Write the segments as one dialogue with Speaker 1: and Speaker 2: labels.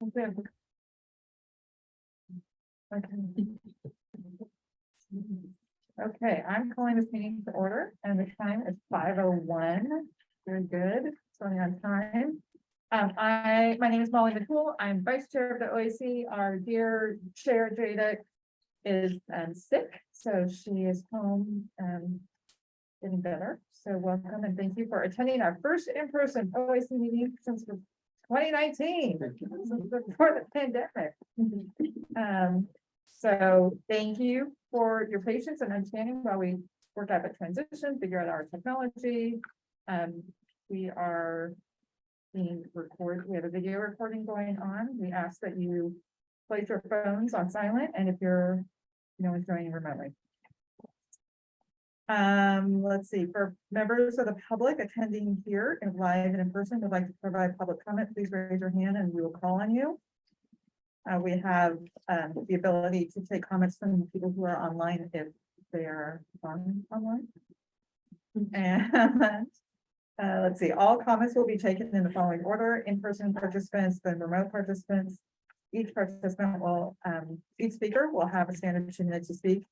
Speaker 1: Okay, I'm calling this meeting to order and the time is 5:01. Very good, starting on time. My name is Molly McCool. I'm vice chair of the OAC. Our dear chair Jada is sick, so she is home getting better. So welcome and thank you for attending our first in-person OAC meeting since 2019, before the pandemic. So thank you for your patience and understanding while we work out the transition, figure out our technology. We are being recorded. We have a video recording going on. We ask that you place your phones on silent, and if you're, joining remotely. Let's see, for members of the public attending here and live and in person would like to provide public comment, please raise your hand and we will call on you. We have the ability to take comments from people who are online if they are online. And let's see, all comments will be taken in the following order: in-person participants, then remote participants. Each speaker will have a standard 2 minutes to speak.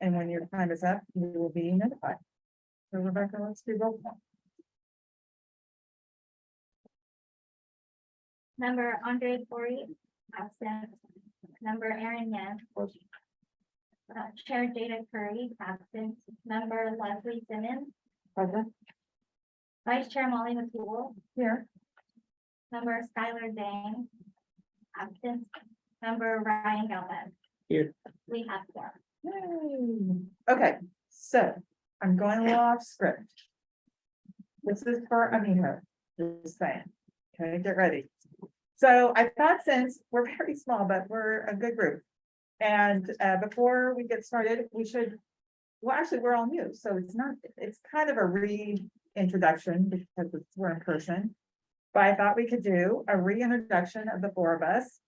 Speaker 1: And when your time is up, you will be notified. So Rebecca, let's do roll call.
Speaker 2: Member Andre Corey, absent. Member Aaron Yan. Chair Jada Curry, absent. Member Leslie Simmons.
Speaker 1: Present.
Speaker 2: Vice Chair Molly McCool.
Speaker 1: Here.
Speaker 2: Member Skylar Dang, absent. Member Ryan Galvin.
Speaker 3: Here.
Speaker 2: We have four.
Speaker 1: Yay. Okay, so I'm going a little off script. This is for Amina, just saying. Okay, get ready. So I thought, since we're very small, but we're a good group. And before we get started, we should, well, actually, we're all new. So it's kind of a reintroduction because we're in person. But I thought we could do a reintroduction of the 4 of us.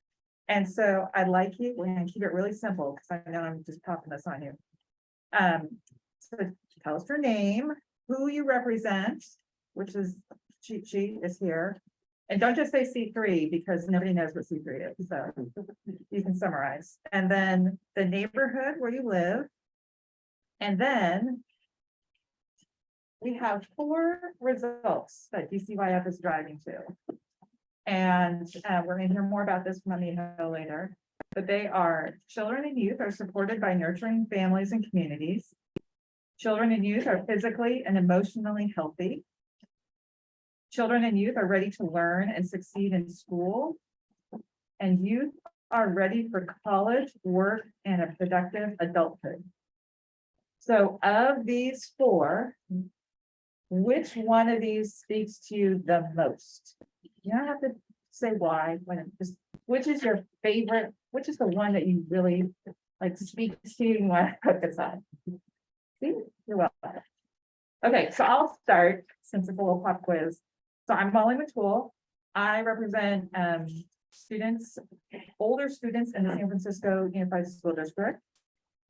Speaker 1: And so I'd like you, we're going to keep it really simple because I know I'm just popping this on you. So tell us your name, who you represent, which is cheat sheet is here. And don't just say C3 because nobody knows what C3 is. So you can summarize. And then the neighborhood where you live. And then we have 4 results that DCYF is driving to. And we're going to hear more about this from Amina later, but they are: children and youth are supported by nurturing families and communities. Children and youth are physically and emotionally healthy. Children and youth are ready to learn and succeed in school. And youth are ready for college, work, and a productive adulthood. So of these 4, which one of these speaks to you the most? You don't have to say why, which is your favorite, which is the one that you really like speaks to you and want to put this on. See, you're welcome. Okay, so I'll start since it's a little pop quiz. So I'm Molly McCool. I represent older students in the San Francisco Unified School District,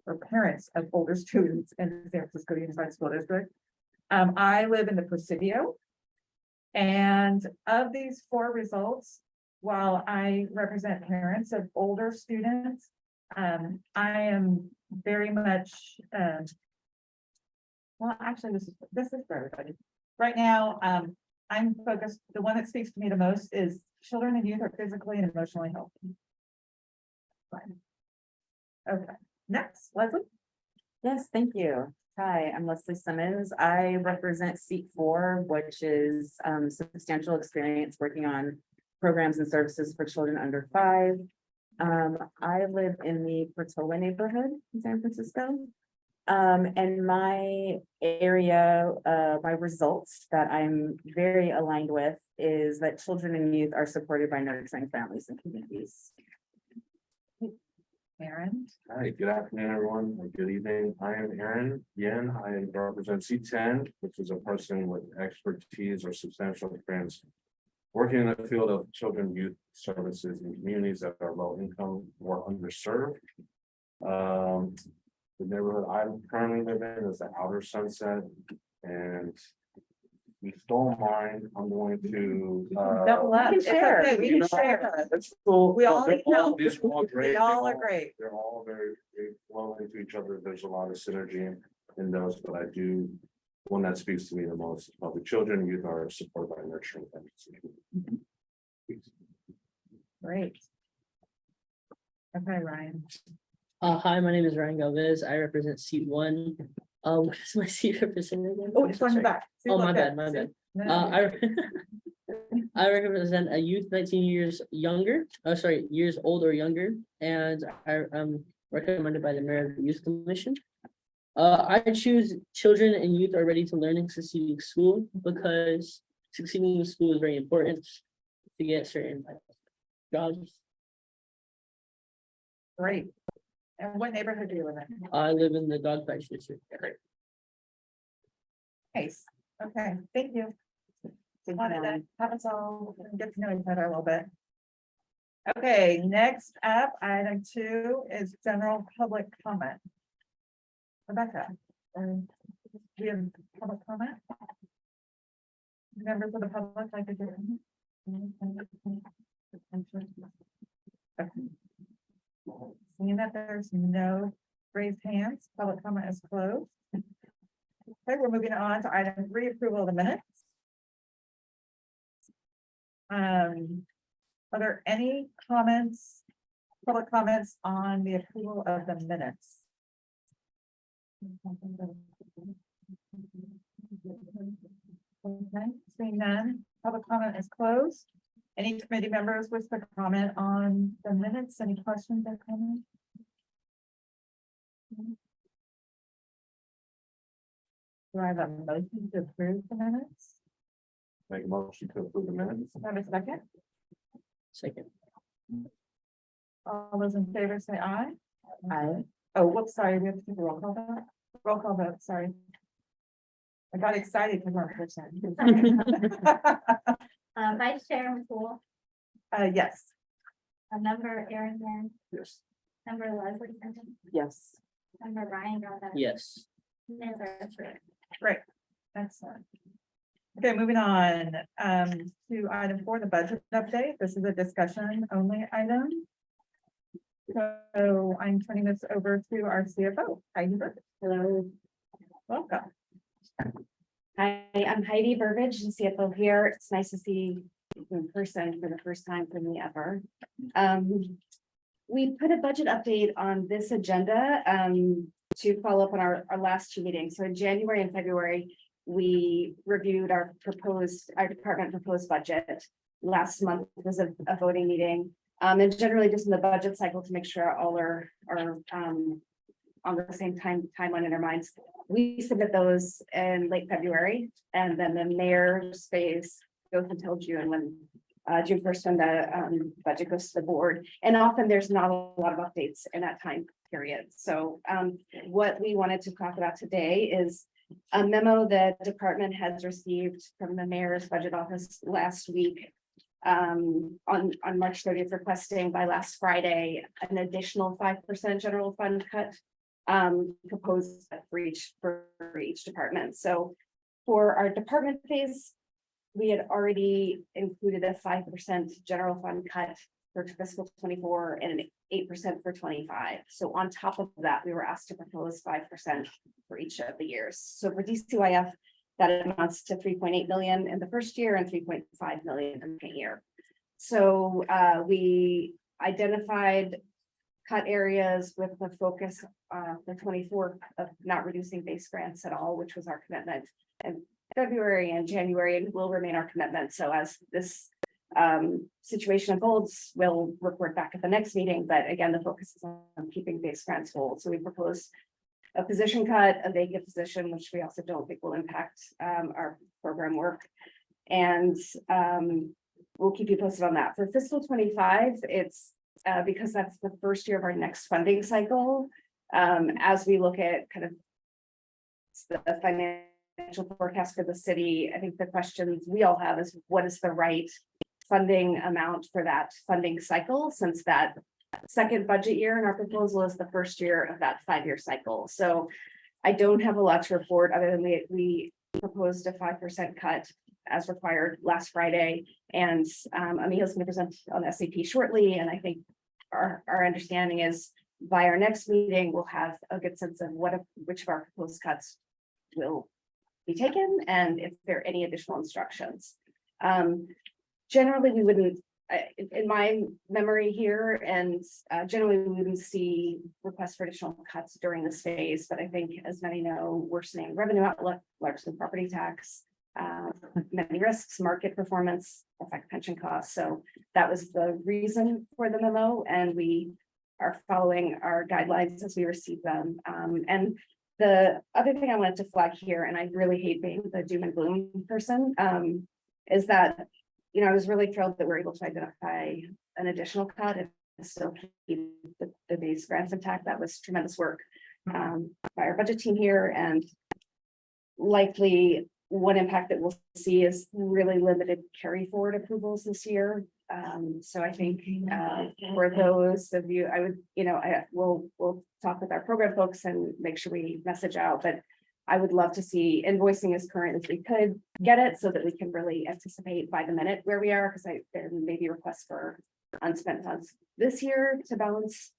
Speaker 1: or parents of older students in the San Francisco Unified School District. I live in the Presidio. And of these 4 results, while I represent parents of older students, I am very much, well, actually, this is for everybody. Right now, I'm focused, the one that speaks to me the most is children and youth are physically and emotionally healthy. Fine. Okay, next, Leslie.
Speaker 3: Yes, thank you. Hi, I'm Leslie Simmons. I represent seat 4, which is substantial experience working on programs and services for children under 5. I live in the Portola neighborhood in San Francisco. And my area, my results that I'm very aligned with is that children and youth are supported by nurturing families and communities.
Speaker 1: Aaron.
Speaker 4: Hi, good afternoon, everyone, and good evening. I am Aaron Yen. I represent C10, which is a person with expertise or substantial experience working in the field of children, youth services in communities that are low income or underserved. The neighborhood I currently live in is the Outer Sunset, and You stole mine, I'm going to.
Speaker 1: Double up.
Speaker 3: can
Speaker 1: It's
Speaker 3: share.
Speaker 1: okay, we
Speaker 4: You
Speaker 1: can
Speaker 4: know,
Speaker 1: share.
Speaker 4: That's cool.
Speaker 1: We all
Speaker 4: They're
Speaker 1: need help.
Speaker 4: These are all great.
Speaker 1: They all are great.
Speaker 4: They're all very, they flow into each other. There's a lot of synergy in those, but I do. One that speaks to me the most is probably children, youth are supported by nurturing families.
Speaker 1: Great. Okay, Ryan.
Speaker 5: Hi, my name is Ryan Galvez. I represent seat one. What is my seat represented again?
Speaker 1: Oh, it's on your
Speaker 5: Sorry.
Speaker 1: back. See,
Speaker 5: Oh,
Speaker 1: look
Speaker 5: my
Speaker 1: there.
Speaker 5: bad, my
Speaker 1: See?
Speaker 5: bad.
Speaker 1: No,
Speaker 5: I represent a youth 19 years younger, years old or younger, and I am recommended by the Mayor of the Youth Commission. I choose children and youth are ready to learn and succeed in school because succeeding in school is very important to get certain jobs.
Speaker 1: Great. And what neighborhood do you live in?
Speaker 5: I live in the dog fight district.
Speaker 1: Nice. Okay, thank you. Wanted to have us all get to know each other a little bit. Okay, next up, item 2 is general public comment. Rebecca, do you have public comment? Members of the public like to do? Okay. Seeing that there's no raised hands, public comment is closed. Okay, we're moving on to item 3, approval of the minutes. Are there any comments, public comments on the approval of the minutes? Okay, seeing none, public comment is closed. Any committee members wish to comment on the minutes? Any questions or comments? Do I have a motion to approve the minutes?
Speaker 4: Make a motion to approve the minutes.
Speaker 1: Do I have a second?
Speaker 5: Second.
Speaker 1: All those in favor say aye.
Speaker 3: Aye.
Speaker 1: Oh, whoops, sorry, we have to do a roll call vote. Roll call vote, sorry. I got excited because we're person.
Speaker 2: Vice Chair McCool,
Speaker 1: Yes.
Speaker 2: Member Aaron Yan,
Speaker 4: Yes.
Speaker 2: Member Leslie Benton,
Speaker 3: Yes.
Speaker 2: Member Ryan Galvez.
Speaker 5: Yes.
Speaker 2: Member Frick.
Speaker 1: Great, excellent. Okay, moving on to item 4, the budget update. This is a discussion only item. So I'm turning this over to our CFO, Heidi Burke.
Speaker 6: Hello.
Speaker 1: Welcome.
Speaker 6: Hi, I'm Heidi Burbidge, the CFO here. It's nice to see you in person for the first time for me ever. We put a budget update on this agenda to follow up on our last 2 meetings. So in January and February, we reviewed our department proposed budget. Last month was a voting meeting. And generally just in the budget cycle to make sure all are on the same timeline in our minds. We submit those in late February, and then the mayor's phase goes until June when June 1st when the budget goes to the board. And often there's not a lot of updates in that time period. So what we wanted to talk about today is a memo that department has received from the mayor's budget office last week on March 30th, requesting by last Friday an additional 5% general fund cut proposed for each department. So for our department phase, we had already included a 5% general fund cut for fiscal 24 and an 8% for 25. So on top of that, we were asked to propose 5% for each of the years. So for DCYF, that amounts to 3.8 million in the first year and 3.5 million in the year. So we identified cut areas with the focus for 24 of not reducing base grants at all, which was our commitment in February and January, and will remain our commitment. So as this situation unfolds, we'll report back at the next meeting. But again, the focus is on keeping base grants whole. So we proposed a position cut, a vacant position, which we also don't think will impact our program work. And we'll keep you posted on that. For fiscal 25, it's because that's the first year of our next funding cycle. As we look at kind of the financial forecast for the city, I think the questions we all have is what is the right funding amount for that funding cycle, since that second budget year in our proposal is the first year of that 5-year cycle. So I don't have a lot to report other than we proposed a 5% cut as required last Friday. And Amiha's going to present on SAP shortly, and I think our understanding is by our next meeting, we'll have a good sense of which of our proposed cuts will be taken, and if there are any additional instructions. Generally, we wouldn't, in my memory here, and generally we wouldn't see requests for additional cuts during this phase, but I think, as many know, worsening revenue outlook, largely property tax, many risks, market performance, affect pension costs. So that was the reason for the memo, and we are following our guidelines as we receive them. And the other thing I wanted to flag here, and I really hate being the doom and gloom person, is that, you know, I was really thrilled that we're able to identify an additional cut and still keep the base grants intact. That was tremendous work by our budget team here, and likely one impact that we'll see is really limited carry forward approvals this year. So I think for those of you, I would, you know, we'll talk with our program folks and make sure we message out, but I would love to see invoicing as current as we could get it, so that we can really anticipate by the minute where we are, because there may be requests for unspent funds this year to balance.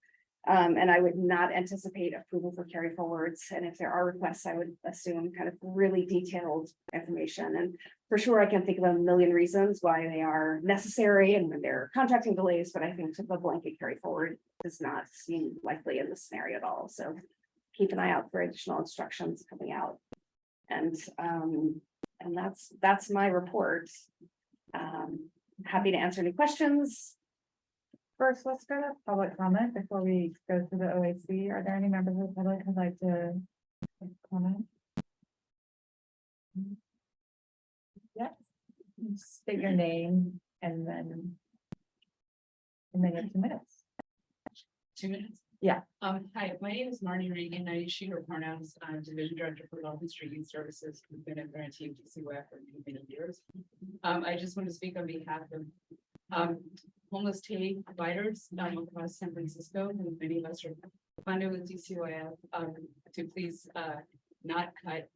Speaker 6: And I would not anticipate approval for carry forwards. And if there are requests, I would assume kind of really detailed information. And for sure, I can think of a million reasons why they are necessary and when there are contracting delays, but I think the blanket carry forward does not seem likely in this scenario at all. So keep an eye out for additional instructions coming out. And that's my report. Happy to answer any questions.
Speaker 1: First, let's go to public comment before we go to the OAC. Are there any members of the public who'd like to comment? Yes, state your name and then you have 2 minutes.
Speaker 7: 2 minutes?
Speaker 1: Yeah.
Speaker 7: Hi, my name is Marnie Regan. I use she, her pronouns. I'm Division Director for Golden Street Youth Services. We've been a grantee of DCYF for many years. I just want to speak on behalf of homeless TAY providers across San Francisco, and many of us are funded with DCYF to please not cut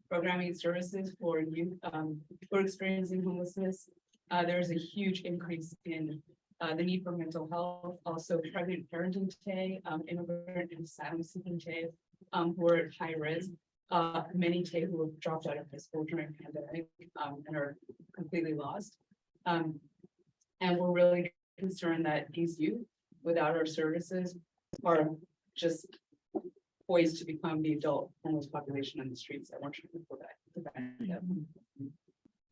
Speaker 7: programming services for youth who are experiencing homelessness. There's a huge increase in the need for mental health, also pregnant parenting TAY, immigrant and asylum seeking TAY who are at high risk. Many TAY who have dropped out of high school during the pandemic and are completely lost. And we're really concerned that these youth without our services are just poised to become the adult homeless population on the streets that we're trying to prevent.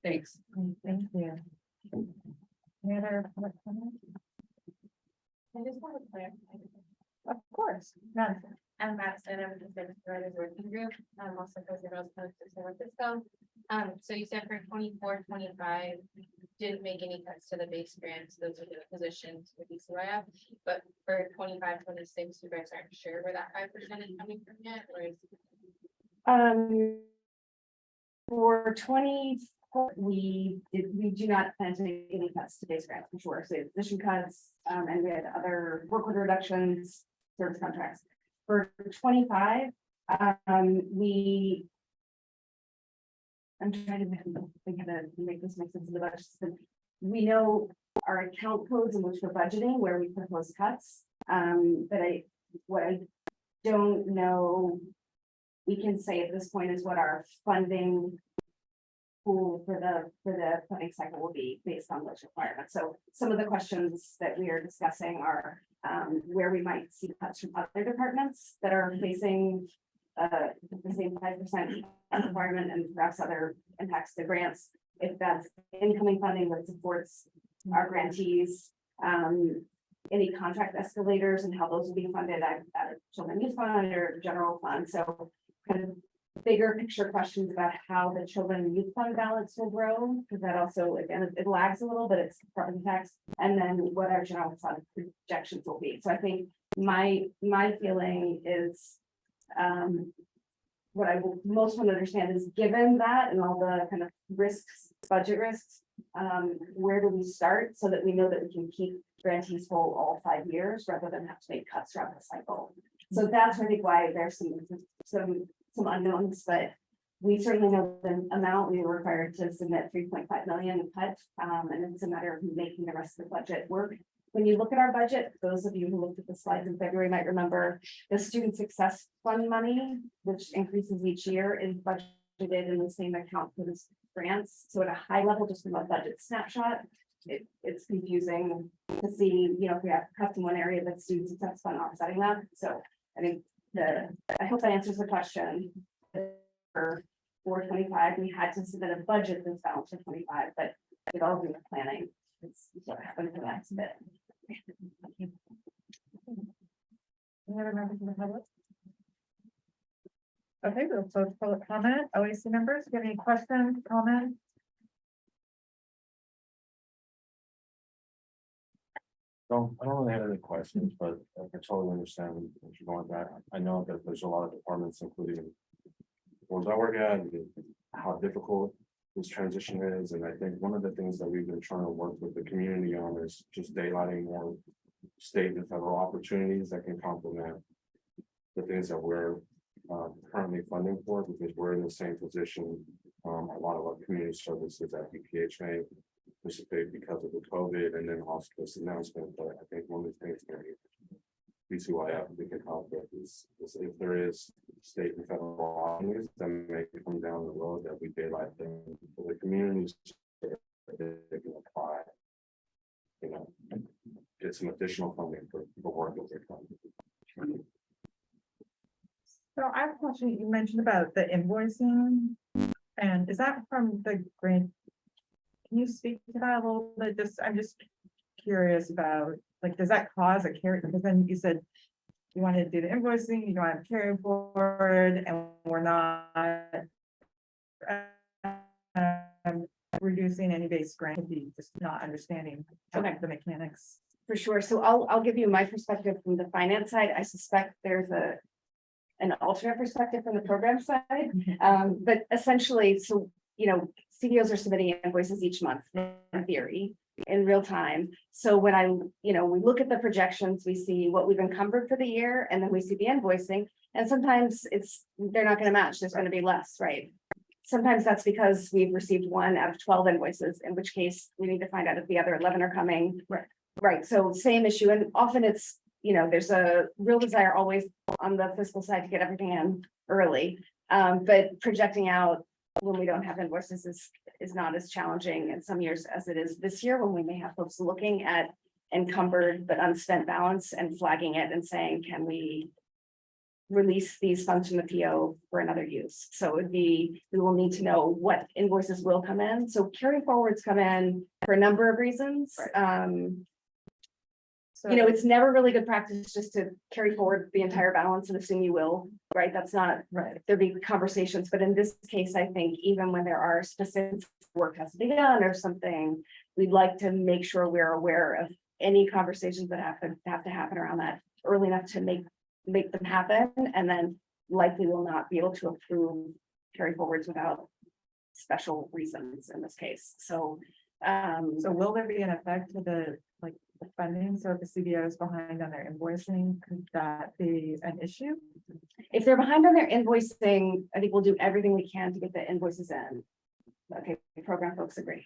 Speaker 7: Thanks.
Speaker 1: Thank you. Any other public comment?
Speaker 2: I just want to clarify.
Speaker 1: Of course. Madison.
Speaker 2: I'm Madison, I'm the Service Providers Working Group. I'm also president of San Francisco. So you said for 24-25, didn't make any cuts to the base grants, those are the positions with DCYF, but for 25-26, you guys aren't sure where that 5% is coming from yet, or is
Speaker 6: For 24, we do not plan to make any cuts to base grants for sure. So position cuts, and we had other work order reductions, service contracts. For 25, I'm trying to think how to make this make sense of the budget system. We know our account codes in which we're budgeting where we propose cuts. But what I don't know, we can say at this point is what our funding pool for the funding cycle will be based on those requirements. So some of the questions that we are discussing are where we might see cuts from other departments that are facing the same 5% requirement and perhaps other impacts to grants. If that's incoming funding that supports our grantees, any contract escalators and how those will be funded at children youth fund or general fund. So kind of bigger picture questions about how the children and youth fund balance will grow, because that also, again, it lags a little, but it's property tax, and then what our general fund projections will be. So I think my feeling is what I will most want to understand is, given that and all the kind of risks, budget risks, where do we start so that we know that we can keep grantees whole all 5 years rather than have to make cuts throughout the cycle. So that's I think why there's some unknowns, but we certainly know the amount we were required to submit 3.5 million in cut, and it's a matter of making the rest of the budget work. When you look at our budget, those of you who looked at the slides in February might remember the student success fund money, which increases each year, is budgeted in the same account for the grants. So at a high level, just from a budget snapshot, it's confusing to see, you know, if we have cuts in one area, but student success fund offsetting that. So I think I hope that answers the question. For 425, we had to submit a budget this balance for 25, but with all the planning, it's what happened for the next bit.
Speaker 1: Any other members of the public? Okay, we'll close public comment. OAC members, do you have any questions, comments?
Speaker 4: I don't really have any questions, but I totally understand what you're going back. I know that there's a lot of departments, including the ones I work at, and how difficult this transition is. And I think one of the things that we've been trying to work with the community on is just daylighting more state and federal opportunities that can complement the things that we're currently funding for, because we're in the same position. A lot of our community services at UPH may participate because of the COVID and then also this announcement. But I think one of the things that DCYF we can help with is if there is state and federal opportunities that may come down the road, that we daylight them for the communities that they can apply, you know, get some additional funding for work that they're funding.
Speaker 1: So I have a question. You mentioned about the invoicing, and is that from the grant? Can you speak to that a little bit? I'm just curious about, like, does that cause a carry? Because then you said you wanted to do the invoicing, you don't have carry forward, and we're not reducing any base grant, just not understanding the mechanics.
Speaker 6: For sure. So I'll give you my perspective from the finance side. I suspect there's an alternate perspective from the program side. But essentially, so, you know, CDOs are submitting invoices each month in theory, in real time. So when we look at the projections, we see what we've encumbered for the year, and then we see the invoicing. And sometimes they're not going to match. There's going to be less, right? Sometimes that's because we've received 1 out of 12 invoices, in which case we need to find out if the other 11 are coming. Right. So same issue. And often it's, you know, there's a real desire always on the fiscal side to get everything in early. But projecting out when we don't have invoices is not as challenging in some years as it is this year, when we may have folks looking at encumbered but unspent balance and flagging it and saying, can we release these funds from the PO for another use? So we will need to know what invoices will come in. So carry forwards come in for a number of reasons.
Speaker 1: So,
Speaker 6: You know, it's never really good practice just to carry forward the entire balance and assume you will, right? That's not,
Speaker 1: right.
Speaker 6: there'll be conversations, but in this case, I think even when there are specific work has to be done or something, we'd like to make sure we're aware of any conversations that have to happen around that early enough to make them happen, and then likely will not be able to approve carry forwards without special reasons in this case. So
Speaker 1: will there be an effect to the funding? So if the CBO is behind on their invoicing, could that be an issue?
Speaker 6: if they're behind on their invoicing, I think we'll do everything we can to get the invoices in. Okay, program folks agree.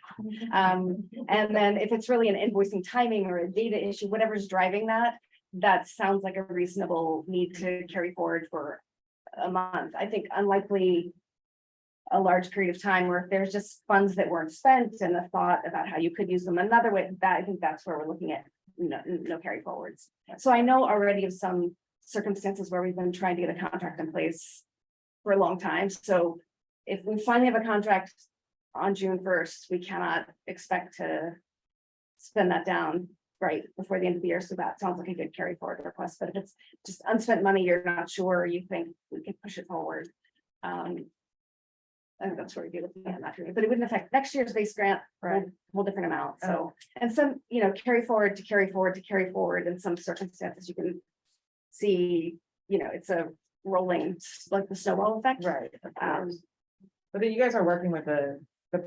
Speaker 6: And then if it's really an invoicing timing or a data issue, whatever's driving that sounds like a reasonable need to carry forward for a month. I think unlikely a large period of time, where if there's just funds that weren't spent and the thought about how you could use them another way, that I think that's where we're looking at no carry forwards. So I know already of some circumstances where we've been trying to get a contract in place for a long time. So if we finally have a contract on June 1st, we cannot expect to spend that down right before the end of the year. So that sounds like a good carry forward request. But if it's just unspent money, you're not sure, you think we could push it forward. I think that's where we'd be looking at that, but it wouldn't affect next year's base grant, right? Whole different amount. So, and some, carry forward to carry forward to carry forward. In some circumstances, you can see, it's a rolling, like the snowball effect.
Speaker 1: Right. But then you guys are working with the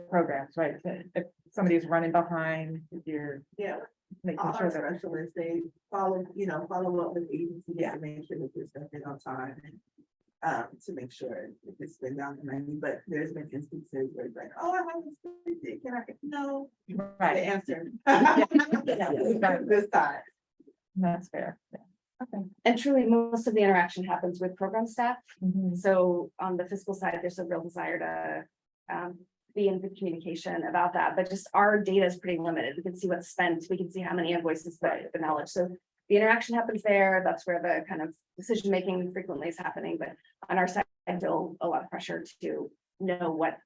Speaker 1: programs, right? If somebody's running behind, you're making sure that
Speaker 8: specialists, they follow up with the agency to make sure that they're spending on time. to make sure it's been down the money, but there's been instances where it's like, oh, I haven't spent it, can I, no, the
Speaker 1: Right,
Speaker 8: answer.
Speaker 1: Yeah.
Speaker 8: This time.
Speaker 1: that's fair. Yeah. Okay.
Speaker 6: And truly, most of the interaction happens with program staff.
Speaker 1: Mhm.
Speaker 6: So on the fiscal side, there's a real desire to be in good communication about that, but just our data is pretty limited. We can see what's spent, we can see how many invoices, but the knowledge. So the interaction happens there. That's where the kind of decision making frequently is happening, but on our side, I feel a lot of pressure to know what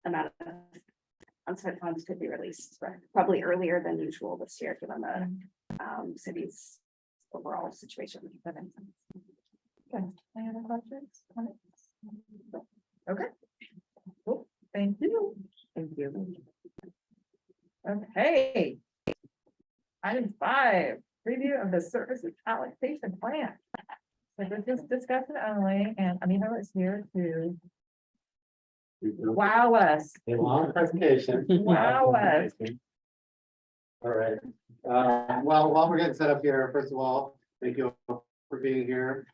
Speaker 6: amount of unspent funds could be released, but probably earlier than usual this year, given the city's overall situation.
Speaker 1: Okay. Any other questions? Comments? Okay. Cool. Thank you.
Speaker 3: Thank you.
Speaker 1: Okay. Item 5, review of the services allocation plan. So this is discussion only, and Amina is here to wow us.
Speaker 9: A long presentation.
Speaker 1: Wow us.
Speaker 9: All right. Well, while we're getting set up here, first of all, thank you all for being here.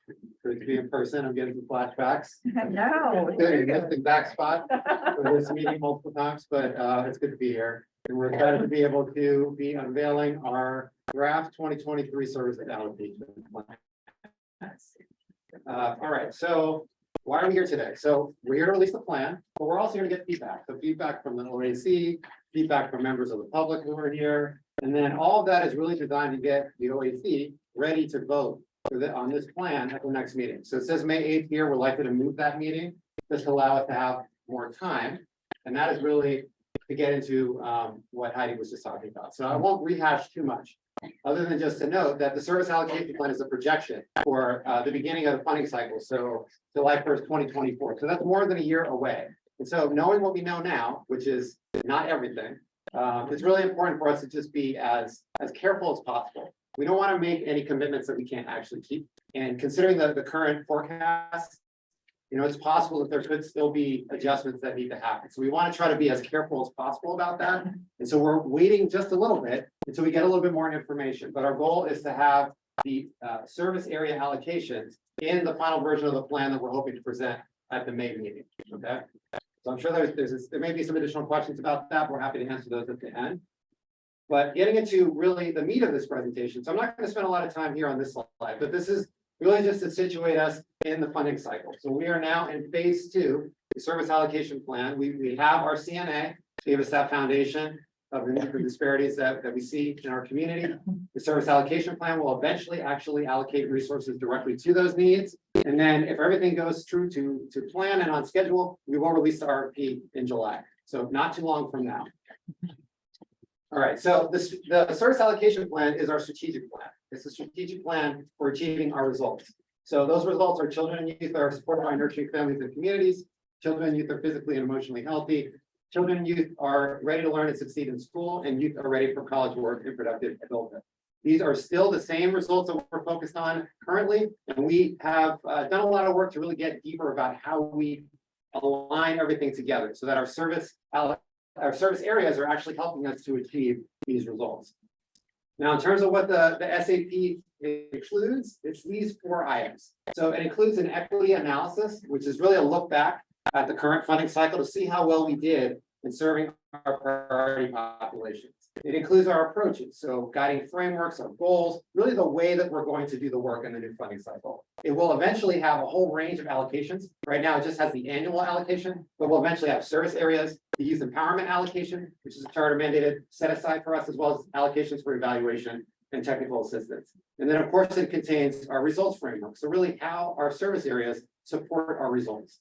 Speaker 9: Great to be in person. I'm getting some flashbacks.
Speaker 1: No.
Speaker 9: Missed the back spot for this meeting multiple times, but it's good to be here. And we're excited to be able to be unveiling our draft 2023 service allocation plan. All right, so why are we here today? So we're here to release the plan, but we're also here to get feedback. So feedback from the OAC, feedback from members of the public who are here. And then all of that is really designed to get the OAC ready to vote on this plan at the next meeting. So it says May 8th here, we're likely to move that meeting, just to allow us to have more time. And that is really to get into what Heidi was just talking about. So I won't rehash too much, other than just to note that the service allocation plan is a projection for the beginning of the funding cycle. So July 1st, 2024. So that's more than a year away. And so knowing what we know now, which is not everything, it's really important for us to just be as careful as possible. We don't want to make any commitments that we can't actually keep. And considering the current forecast, you know, it's possible that there could still be adjustments that need to happen. So we want to try to be as careful as possible about that. And so we're waiting just a little bit until we get a little bit more information. But our goal is to have the service area allocations in the final version of the plan that we're hoping to present at the May meeting. Okay. So I'm sure there may be some additional questions about that. We're happy to answer those at the end. But getting into really the meat of this presentation. So I'm not going to spend a lot of time here on this slide, but this is really just to situate us in the funding cycle. So we are now in phase 2, the service allocation plan. We have our CNA, we have a staff foundation of the disparities that we see in our community. The service allocation plan will eventually actually allocate resources directly to those needs. And then if everything goes true to plan and on schedule, we will release the RFP in July. So not too long from now. All right, so the service allocation plan is our strategic plan. It's a strategic plan for achieving our results. So those results are children and youth that are supported by nurturing families and communities. Children and youth are physically and emotionally healthy. Children and youth are ready to learn and succeed in school, and youth are ready for college work and productive adulthood. These are still the same results that we're focused on currently, and we have done a lot of work to really get deeper about how we align everything together so that our service areas are actually helping us to achieve these results. Now, in terms of what the SAP includes, it's these 4 items. So it includes an equity analysis, which is really a look back at the current funding cycle to see how well we did in serving our priority populations. It includes our approaches, so guiding frameworks, our goals, really the way that we're going to do the work in the new funding cycle. It will eventually have a whole range of allocations. Right now, it just has the annual allocation, but we'll eventually have service areas, the youth empowerment allocation, which is a charter mandated set aside for us, as well as allocations for evaluation and technical assistance. And then, of course, it contains our results framework. So really how our service areas support our results.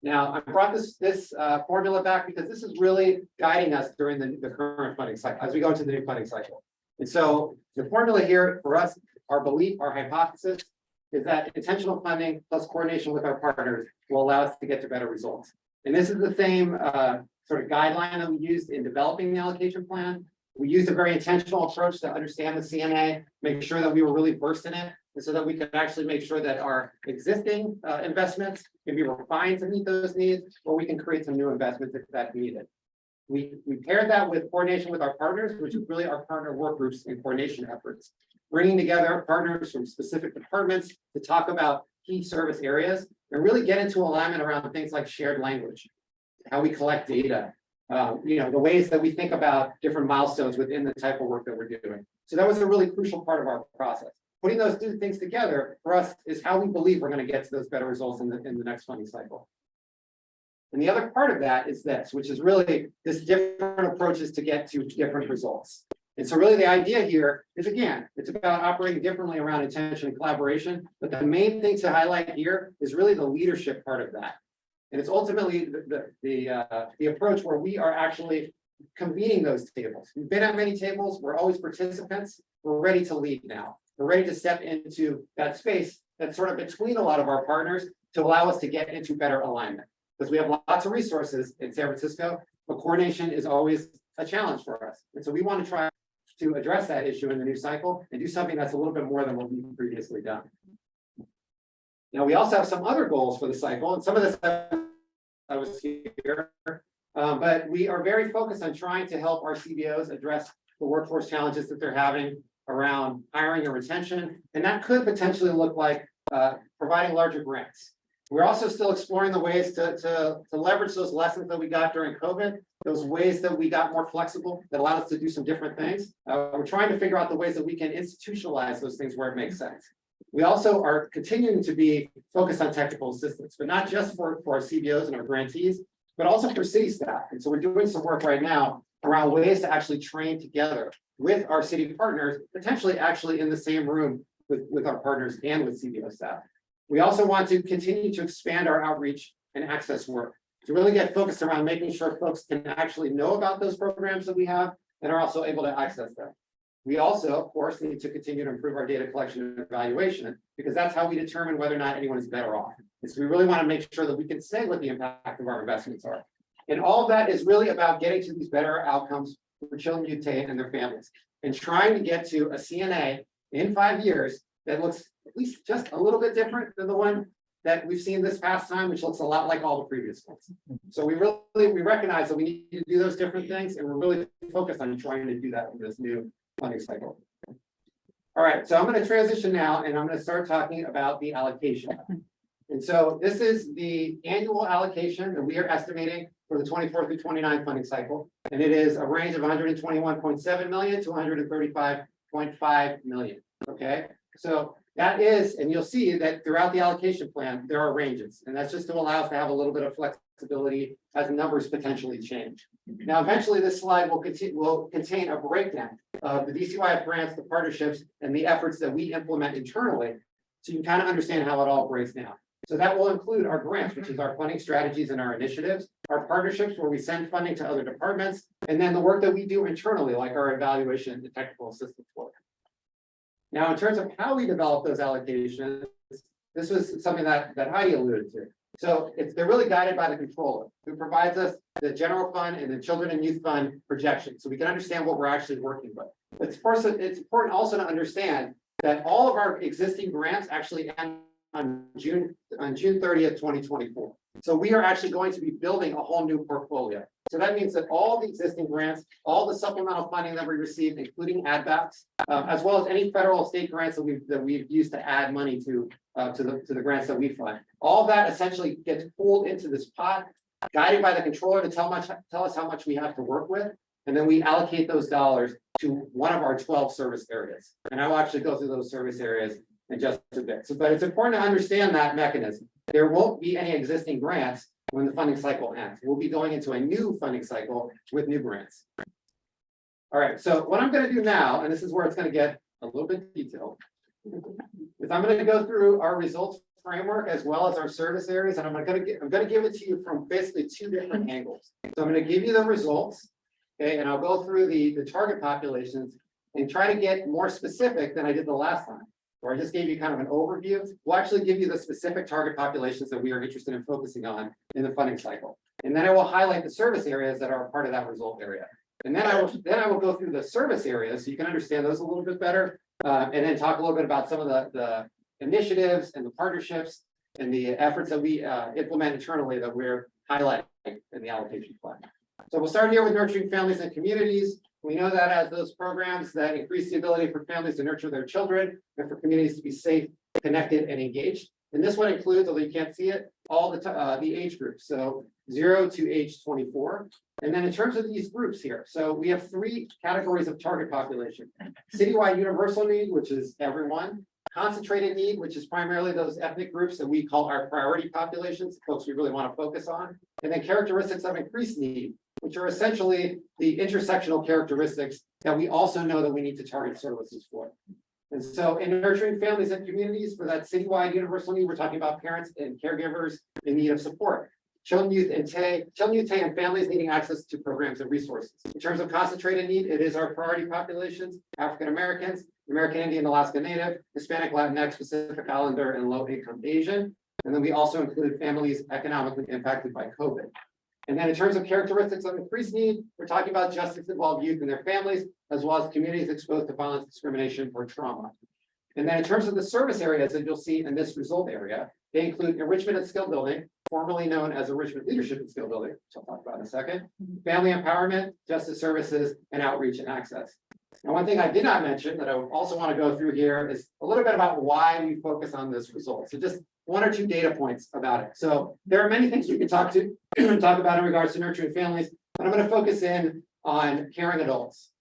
Speaker 9: Now, I brought this formula back because this is really guiding us during the current funding cycle as we go into the new funding cycle. And so the formula here for us, our belief, our hypothesis is that intentional funding plus coordination with our partners will allow us to get to better results. And this is the same sort of guideline that we used in developing the allocation plan. We used a very intentional approach to understand the CNA, make sure that we were really versed in it, and so that we could actually make sure that our existing investments can be refined to meet those needs, or we can create some new investments if that's needed. We paired that with coordination with our partners, which is really our partner work groups and coordination efforts, bringing together partners from specific departments to talk about key service areas and really get into alignment around things like shared language, how we collect data, the ways that we think about different milestones within the type of work that we're doing. So that was a really crucial part of our process. Putting those two things together for us is how we believe we're going to get to those better results in the next funding cycle. And the other part of that is this, which is really this different approaches to get to different results. And so really the idea here is, again, it's about operating differently around intention and collaboration. But the main thing to highlight here is really the leadership part of that. And it's ultimately the approach where we are actually convening those tables. We've been at many tables, we're always participants, we're ready to lead now. We're ready to step into that space that's sort of between a lot of our partners to allow us to get into better alignment. Because we have lots of resources in San Francisco, but coordination is always a challenge for us. And so we want to try to address that issue in the new cycle and do something that's a little bit more than what we've previously done. Now, we also have some other goals for the cycle, and some of this I was here, but we are very focused on trying to help our CBOs address the workforce challenges that they're having around hiring and retention, and that could potentially look like providing larger grants. We're also still exploring the ways to leverage those lessons that we got during COVID, those ways that we got more flexible that allowed us to do some different things. We're trying to figure out the ways that we can institutionalize those things where it makes sense. We also are continuing to be focused on technical assistance, but not just for our CBOs and our grantees, but also for city staff. And so we're doing some work right now around ways to actually train together with our city partners, potentially actually in the same room with our partners and with CBO staff. We also want to continue to expand our outreach and access work to really get focused around making sure folks can actually know about those programs that we have and are also able to access them. We also, of course, need to continue to improve our data collection and evaluation, because that's how we determine whether or not anyone is better off. And so we really want to make sure that we can say what the impact of our investments are. And all of that is really about getting to these better outcomes for children with mutate and their families, and trying to get to a CNA in 5 years that looks at least just a little bit different than the one that we've seen this past time, which looks a lot like all the previous ones. So we recognize that we need to do those different things, and we're really focused on trying to do that in this new funding cycle. All right, so I'm going to transition now, and I'm going to start talking about the allocation. And so this is the annual allocation that we are estimating for the 24 through 29 funding cycle, and it is a range of 121.7 million to 135.5 million. Okay, so that is, and you'll see that throughout the allocation plan, there are ranges, and that's just to allow us to have a little bit of flexibility as numbers potentially change. Now, eventually, this slide will contain a breakdown of the DCYF grants, the partnerships, and the efforts that we implement internally, so you can kind of understand how it all breaks down. So that will include our grants, which is our funding strategies and our initiatives, our partnerships where we send funding to other departments, and then the work that we do internally, like our evaluation and technical assistance work. Now, in terms of how we develop those allocations, this was something that Heidi alluded to. So they're really guided by the controller, who provides us the general fund and the children and youth fund projections, so we can understand what we're actually working with. But of course, it's important also to understand that all of our existing grants actually end on June 30th, 2024. So we are actually going to be building a whole new portfolio. So that means that all the existing grants, all the supplemental funding that we received, including add backs, as well as any federal state grants that we've used to add money to the grants that we fund, all that essentially gets pulled into this pot, guided by the controller to tell us how much we have to work with, and then we allocate those dollars to one of our 12 service areas. And I will actually go through those service areas in just a bit. But it's important to understand that mechanism. There won't be any existing grants when the funding cycle ends. We'll be going into a new funding cycle with new grants. All right, so what I'm going to do now, and this is where it's going to get a little bit detailed, is I'm going to go through our results framework as well as our service areas, and I'm going to give it to you from basically two different angles. So I'm going to give you the results, okay, and I'll go through the target populations and try to get more specific than I did the last time, where I just gave you kind of an overview. We'll actually give you the specific target populations that we are interested in focusing on in the funding cycle. And then I will highlight the service areas that are part of that result area. And then I will go through the service areas so you can understand those a little bit better. And then talk a little bit about some of the initiatives and the partnerships and the efforts that we implement internally that we're highlighting in the allocation plan. So we'll start here with nurturing families and communities. We know that as those programs that increase the ability for families to nurture their children and for communities to be safe, connected, and engaged. And this one includes, although you can't see it, all the age groups, so 0 to age 24. And then in terms of these groups here, so we have 3 categories of target population. Citywide universal need, which is everyone. Concentrated need, which is primarily those ethnic groups that we call our priority populations, folks we really want to focus on. And then characteristics of increased need, which are essentially the intersectional characteristics that we also know that we need to target services for. And so in nurturing families and communities for that citywide universal need, we're talking about parents and caregivers in need of support. Children, youth, and and families needing access to programs and resources. In terms of concentrated need, it is our priority populations, African Americans, American Indian, Alaska Native, Hispanic, Latinx, Pacific Islander, and low-income Asian. And then we also include families economically impacted by COVID. And then in terms of characteristics of increased need, we're talking about justice-involved youth and their families, as well as communities exposed to violence, discrimination, or trauma. And then in terms of the service areas that you'll see in this result area, they include enrichment and skill building, formerly known as enrichment leadership and skill building, which I'll talk about in a second, family empowerment, justice services, and outreach and access. Now, one thing I did not mention that I also want to go through here is a little bit about why we focus on this result. So just 1 or 2 data points about it. So there are many things we can talk about in regards to nurturing families, but I'm going to focus in on caring adults.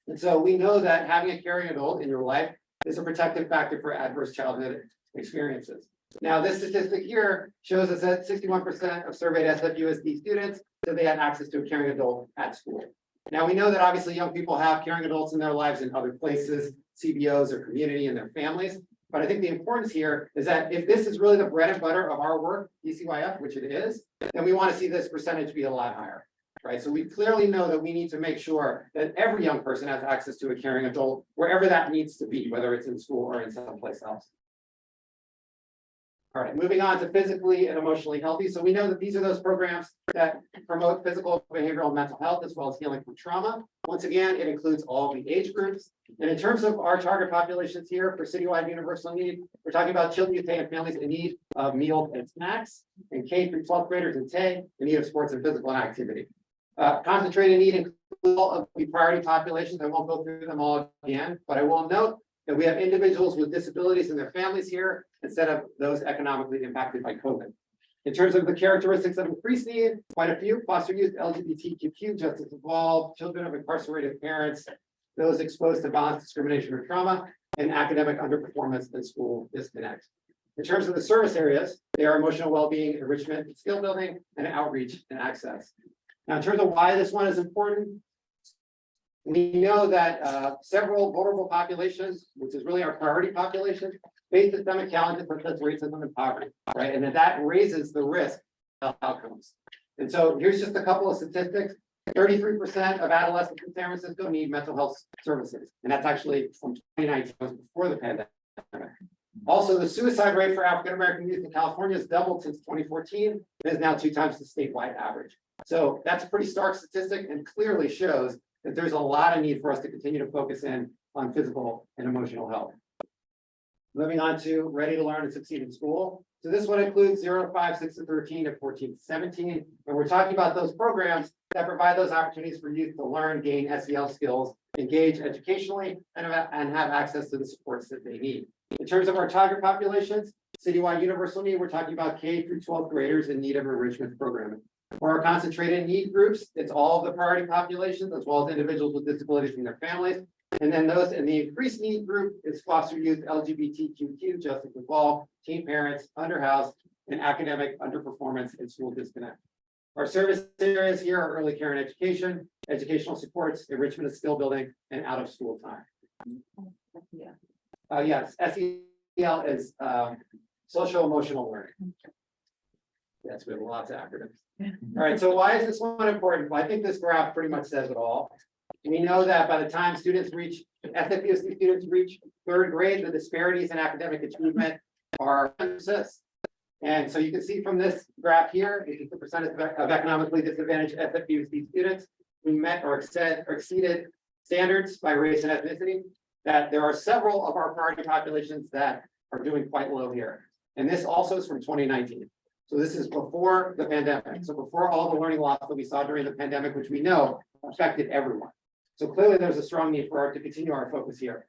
Speaker 9: And so we know that having a caring adult in your life is a protective factor for adverse childhood experiences. Now, this statistic here shows us that 61% of surveyed SFUSD students said they had access to a caring adult at school. Now, we know that obviously young people have caring adults in their lives in other places, CBOs or community and their families. But I think the importance here is that if this is really the bread and butter of our work, DCYF, which it is, then we want to see this percentage be a lot higher, right? So we clearly know that we need to make sure that every young person has access to a caring adult, wherever that needs to be, whether it's in school or in someplace else. All right, moving on to physically and emotionally healthy. So we know that these are those programs that promote physical, behavioral, and mental health, as well as healing from trauma. Once again, it includes all the age groups. And in terms of our target populations here for citywide universal need, we're talking about children, youth, and families in need of meals and snacks, and K through 12th graders in TAY in need of sports and physical activity. Concentrated need includes all of the priority populations. I won't go through them all again, but I will note that we have individuals with disabilities and their families here instead of those economically impacted by COVID. In terms of the characteristics of increased need, quite a few: foster youth, LGBTQ, justice involved, children of incarcerated parents, those exposed to violence, discrimination, or trauma, and academic underperformance and school disconnect. In terms of the service areas, they are emotional well-being, enrichment, and skill building, and outreach and access. Now, in terms of why this one is important, we know that several vulnerable populations, which is really our priority population, face systemic challenges such as racism and poverty, right? And that raises the risk of outcomes. And so here's just a couple of statistics. 33% of adolescents in San Francisco need mental health services. And that's actually from 2019, before the pandemic. Also, the suicide rate for African-American youth in California has doubled since 2014 and is now 2 times the statewide average. So that's a pretty stark statistic and clearly shows that there's a lot of need for us to continue to focus in on physical and emotional health. Moving on to ready to learn and succeed in school. So this one includes 0 to 5, 6 to 13, and 14 to 17. And we're talking about those programs that provide those opportunities for youth to learn, gain SEL skills, engage educationally, and have access to the supports that they need. In terms of our target populations, citywide universal need, we're talking about K through 12th graders in need of enrichment programming. For our concentrated need groups, it's all of the priority populations, as well as individuals with disabilities and their families. And then those in the increased need group is foster youth, LGBTQ, justice involved, teen parents, underhoused, and academic underperformance and school disconnect. Our service areas here are early care and education, educational supports, enrichment and skill building, and out of school time. Yes, SEL is social emotional learning. Yes, we have lots of acronyms. All right, so why is this one important? Well, I think this graph pretty much says it all. We know that by the time SFUSD students reach 3rd grade, the disparities in academic achievement are persist. And so you can see from this graph here, this is the percentage of economically disadvantaged SFUSD students who met or exceeded standards by race and ethnicity, that there are several of our priority populations that are doing quite low here. And this also is from 2019. So this is before the pandemic. So before all the learning loss that we saw during the pandemic, which we know affected everyone. So clearly there's a strong need for us to continue our focus here.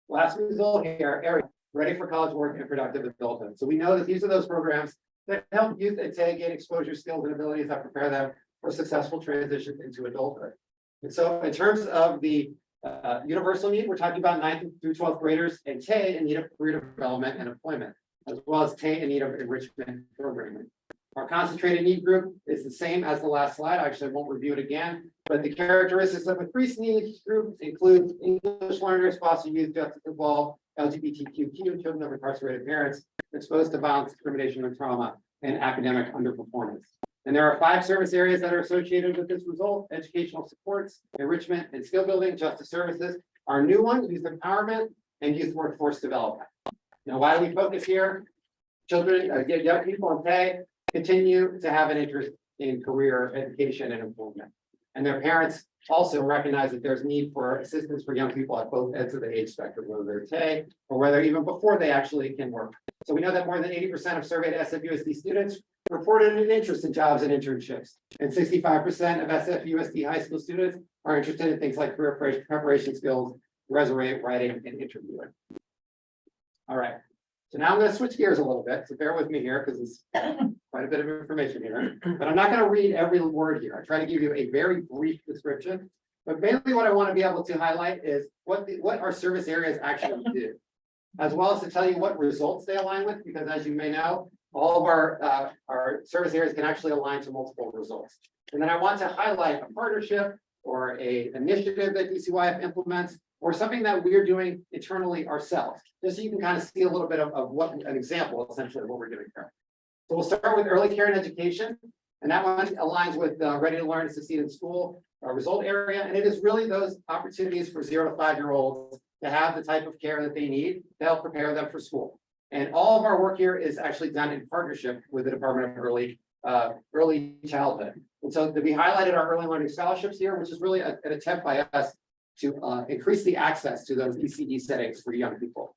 Speaker 9: Last result here, Eric. ready for college work and productive adulthood. So we know that these are those programs that help youth at TAY gain exposure, skills, and abilities that prepare them for successful transition into adulthood. And so in terms of the universal need, we're talking about 9th through 12th graders and TAY in need of career development and employment, as well as TAY in need of enrichment programming. Our concentrated need group is the same as the last slide. Actually, I won't review it again, but the characteristics of increased needs group include English learners, foster youth, justice involved, LGBTQ, children of incarcerated parents, exposed to violence, discrimination, and trauma, and academic underperformance. And there are 5 service areas that are associated with this result: educational supports, enrichment and skill building, justice services. Our new one, youth empowerment, and youth workforce development. Now, why do we focus here? Children, young people in TAY continue to have an interest in career education and employment. And their parents also recognize that there's need for assistance for young people at both ends of the age spectrum, whether they're TAY or whether even before they actually can work. So we know that more than 80% of surveyed SFUSD students reported an interest in jobs and internships. And 65% of SFUSD high school students are interested in things like career preparation skills, resume writing, and interviewing. All right. So now I'm going to switch gears a little bit. So bear with me here because it's quite a bit of information here. But I'm not going to read every word here. I try to give you a very brief description. But mainly what I want to be able to highlight is what our service areas actually do, as well as to tell you what results they align with, because as you may know, all of our service areas can actually align to multiple results. And then I want to highlight a partnership or an initiative that DCYF implements, or something that we're doing internally ourselves, just so you can kind of see a little bit of what an example essentially of what we're doing here. So we'll start with early care and education, and that one aligns with Ready to Learn and Succeed in School result area, and it is really those opportunities for 0 to 5-year-olds to have the type of care that they need to help prepare them for school. And all of our work here is actually done in partnership with the Department of Early Childhood. And so we highlighted our early learning scholarships here, which is really an attempt by us to increase the access to those ECD settings for young people.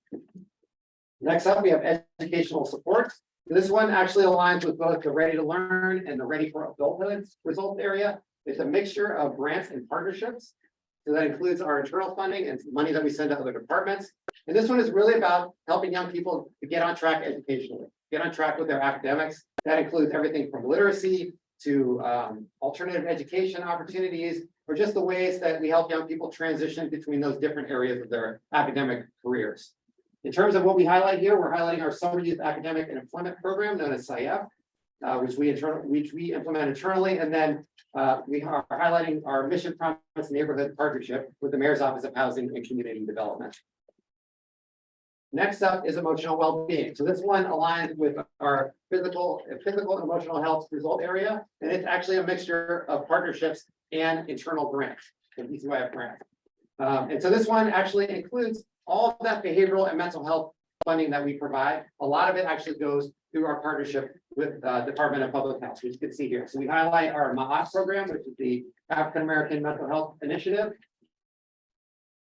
Speaker 9: Next up, we have educational support. This one actually aligns with both the Ready to Learn and the Ready for Adulthood result area. It's a mixture of grants and partnerships. So that includes our internal funding and money that we send to other departments. And this one is really about helping young people to get on track educationally, get on track with their academics. That includes everything from literacy to alternative education opportunities, or just the ways that we help young people transition between those different areas of their academic careers. In terms of what we highlight here, we're highlighting our Summer Youth Academic and Employment Program, known as DCYF, which we implement internally, and then we are highlighting our Mission Promise Neighborhood Partnership with the Mayor's Office of Housing and Community Development. Next up is emotional well-being. So this one aligns with our physical and emotional health result area, and it's actually a mixture of partnerships and internal grants, the DCYF grants. And so this one actually includes all of that behavioral and mental health funding that we provide. A lot of it actually goes through our partnership with Department of Public Health, which you can see here. So we highlight our MAHA program, which is the African American Mental Health Initiative,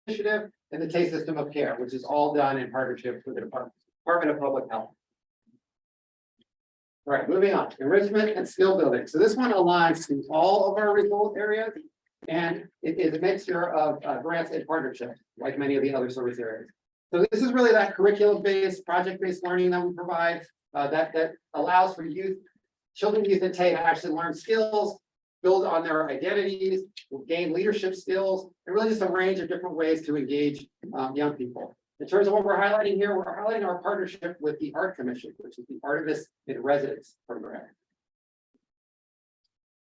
Speaker 9: and the TAY System of Care, which is all done in partnership with the Department of Public Health. All right, moving on, enrichment and skill building. So this one aligns to all of our result areas, and it is a mixture of grants and partnerships, like many of the other service areas. So this is really that curriculum-based, project-based learning that we provide that allows for children, youth, and TAY to actually learn skills, build on their identities, gain leadership skills, and really just a range of different ways to engage young people. In terms of what we're highlighting here, we're highlighting our partnership with the Art Commission, which is the Artist in Residence program.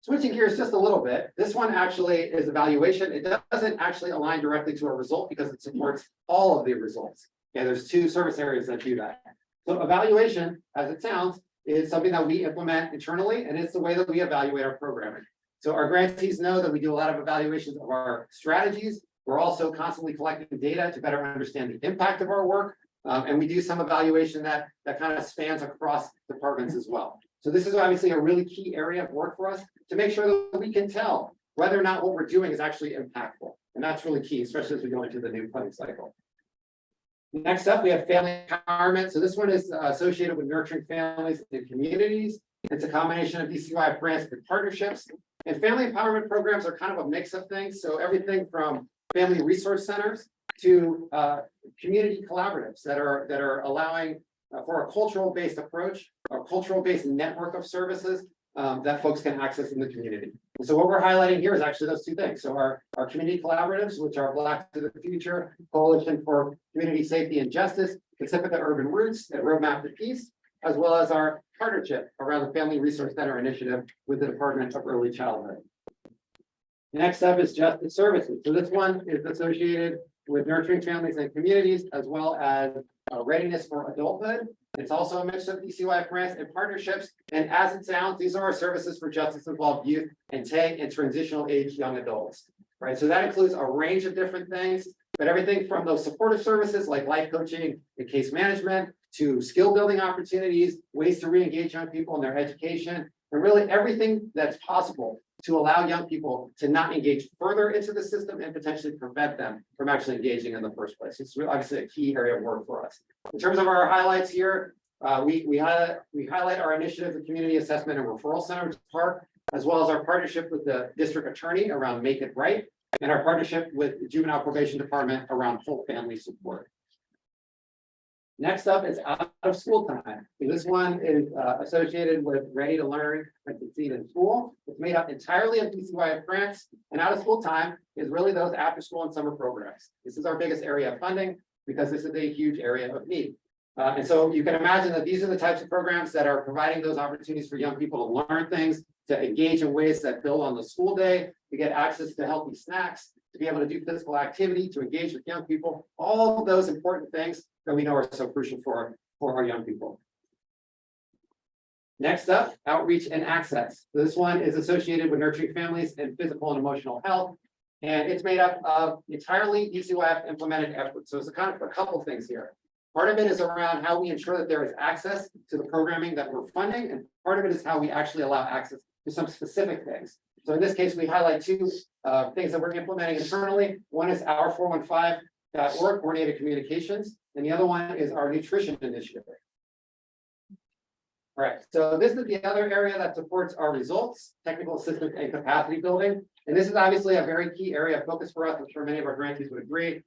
Speaker 9: Switching gears just a little bit, this one actually is evaluation. It doesn't actually align directly to a result because it supports all of the results. Yeah, there's 2 service areas that do that. So evaluation, as it sounds, is something that we implement internally, and it's the way that we evaluate our programming. So our grantees know that we do a lot of evaluations of our strategies. We're also constantly collecting data to better understand the impact of our work. And we do some evaluation that kind of spans across departments as well. So this is obviously a really key area of work for us to make sure that we can tell whether or not what we're doing is actually impactful. And that's really key, especially as we go into the new funding cycle. Next up, we have family empowerment. So this one is associated with nurturing families and communities. It's a combination of DCYF grants and partnerships. And family empowerment programs are kind of a mix of things. So everything from family resource centers to community collaboratives that are allowing for a cultural-based approach, a cultural-based network of services that folks can access in the community. And so what we're highlighting here is actually those two things. So our community collaboratives, which are Black to the Future, Coalition for Community Safety and Justice, Pacifica Urban Roots, and Roadmap to Peace, as well as our partnership around the Family Resource Center initiative with the Department of Early Childhood. Next up is Justice Services. So this one is associated with nurturing families and communities, as well as readiness for adulthood. It's also a mix of DCYF grants and partnerships. And as it sounds, these are our services for justice-involved youth and TAG and transitional age young adults, right? So that includes a range of different things, but everything from those supportive services like life coaching and case management to skill building opportunities, ways to re-engage young people in their education, and really everything that's possible to allow young people to not engage further into the system and potentially prevent them from actually engaging in the first place. It's obviously a key area of work for us. In terms of our highlights here, we highlight our initiative, the Community Assessment and Referral Center, which is PARC, as well as our partnership with the district attorney around Make It Right, and our partnership with the Juvenile Probation Department around full family support. Next up is out of school time. This one is associated with Ready to Learn and Succeed in School. It's made up entirely of DCYF grants, and out of school time is really those after school and summer programs. This is our biggest area of funding because this is a huge area of need. And so you can imagine that these are the types of programs that are providing those opportunities for young people to learn things, to engage in ways that build on the school day, to get access to healthy snacks, to be able to do physical activity, to engage with young people, all of those important things that we know are so crucial for our young people. Next up, outreach and access. This one is associated with nurturing families and physical and emotional health. And it's made up of entirely DCYF implemented efforts. So it's a kind of a couple of things here. Part of it is around how we ensure that there is access to the programming that we're funding. And part of it is how we actually allow access to some specific things. So in this case, we highlight two things that we're implementing internally. One is our 415.org coordinated communications, and the other one is our nutrition initiative. All right, so this is the other area that supports our results, technical assistance and capacity building. And this is obviously a very key area of focus for us. I'm sure many of our grantees would agree.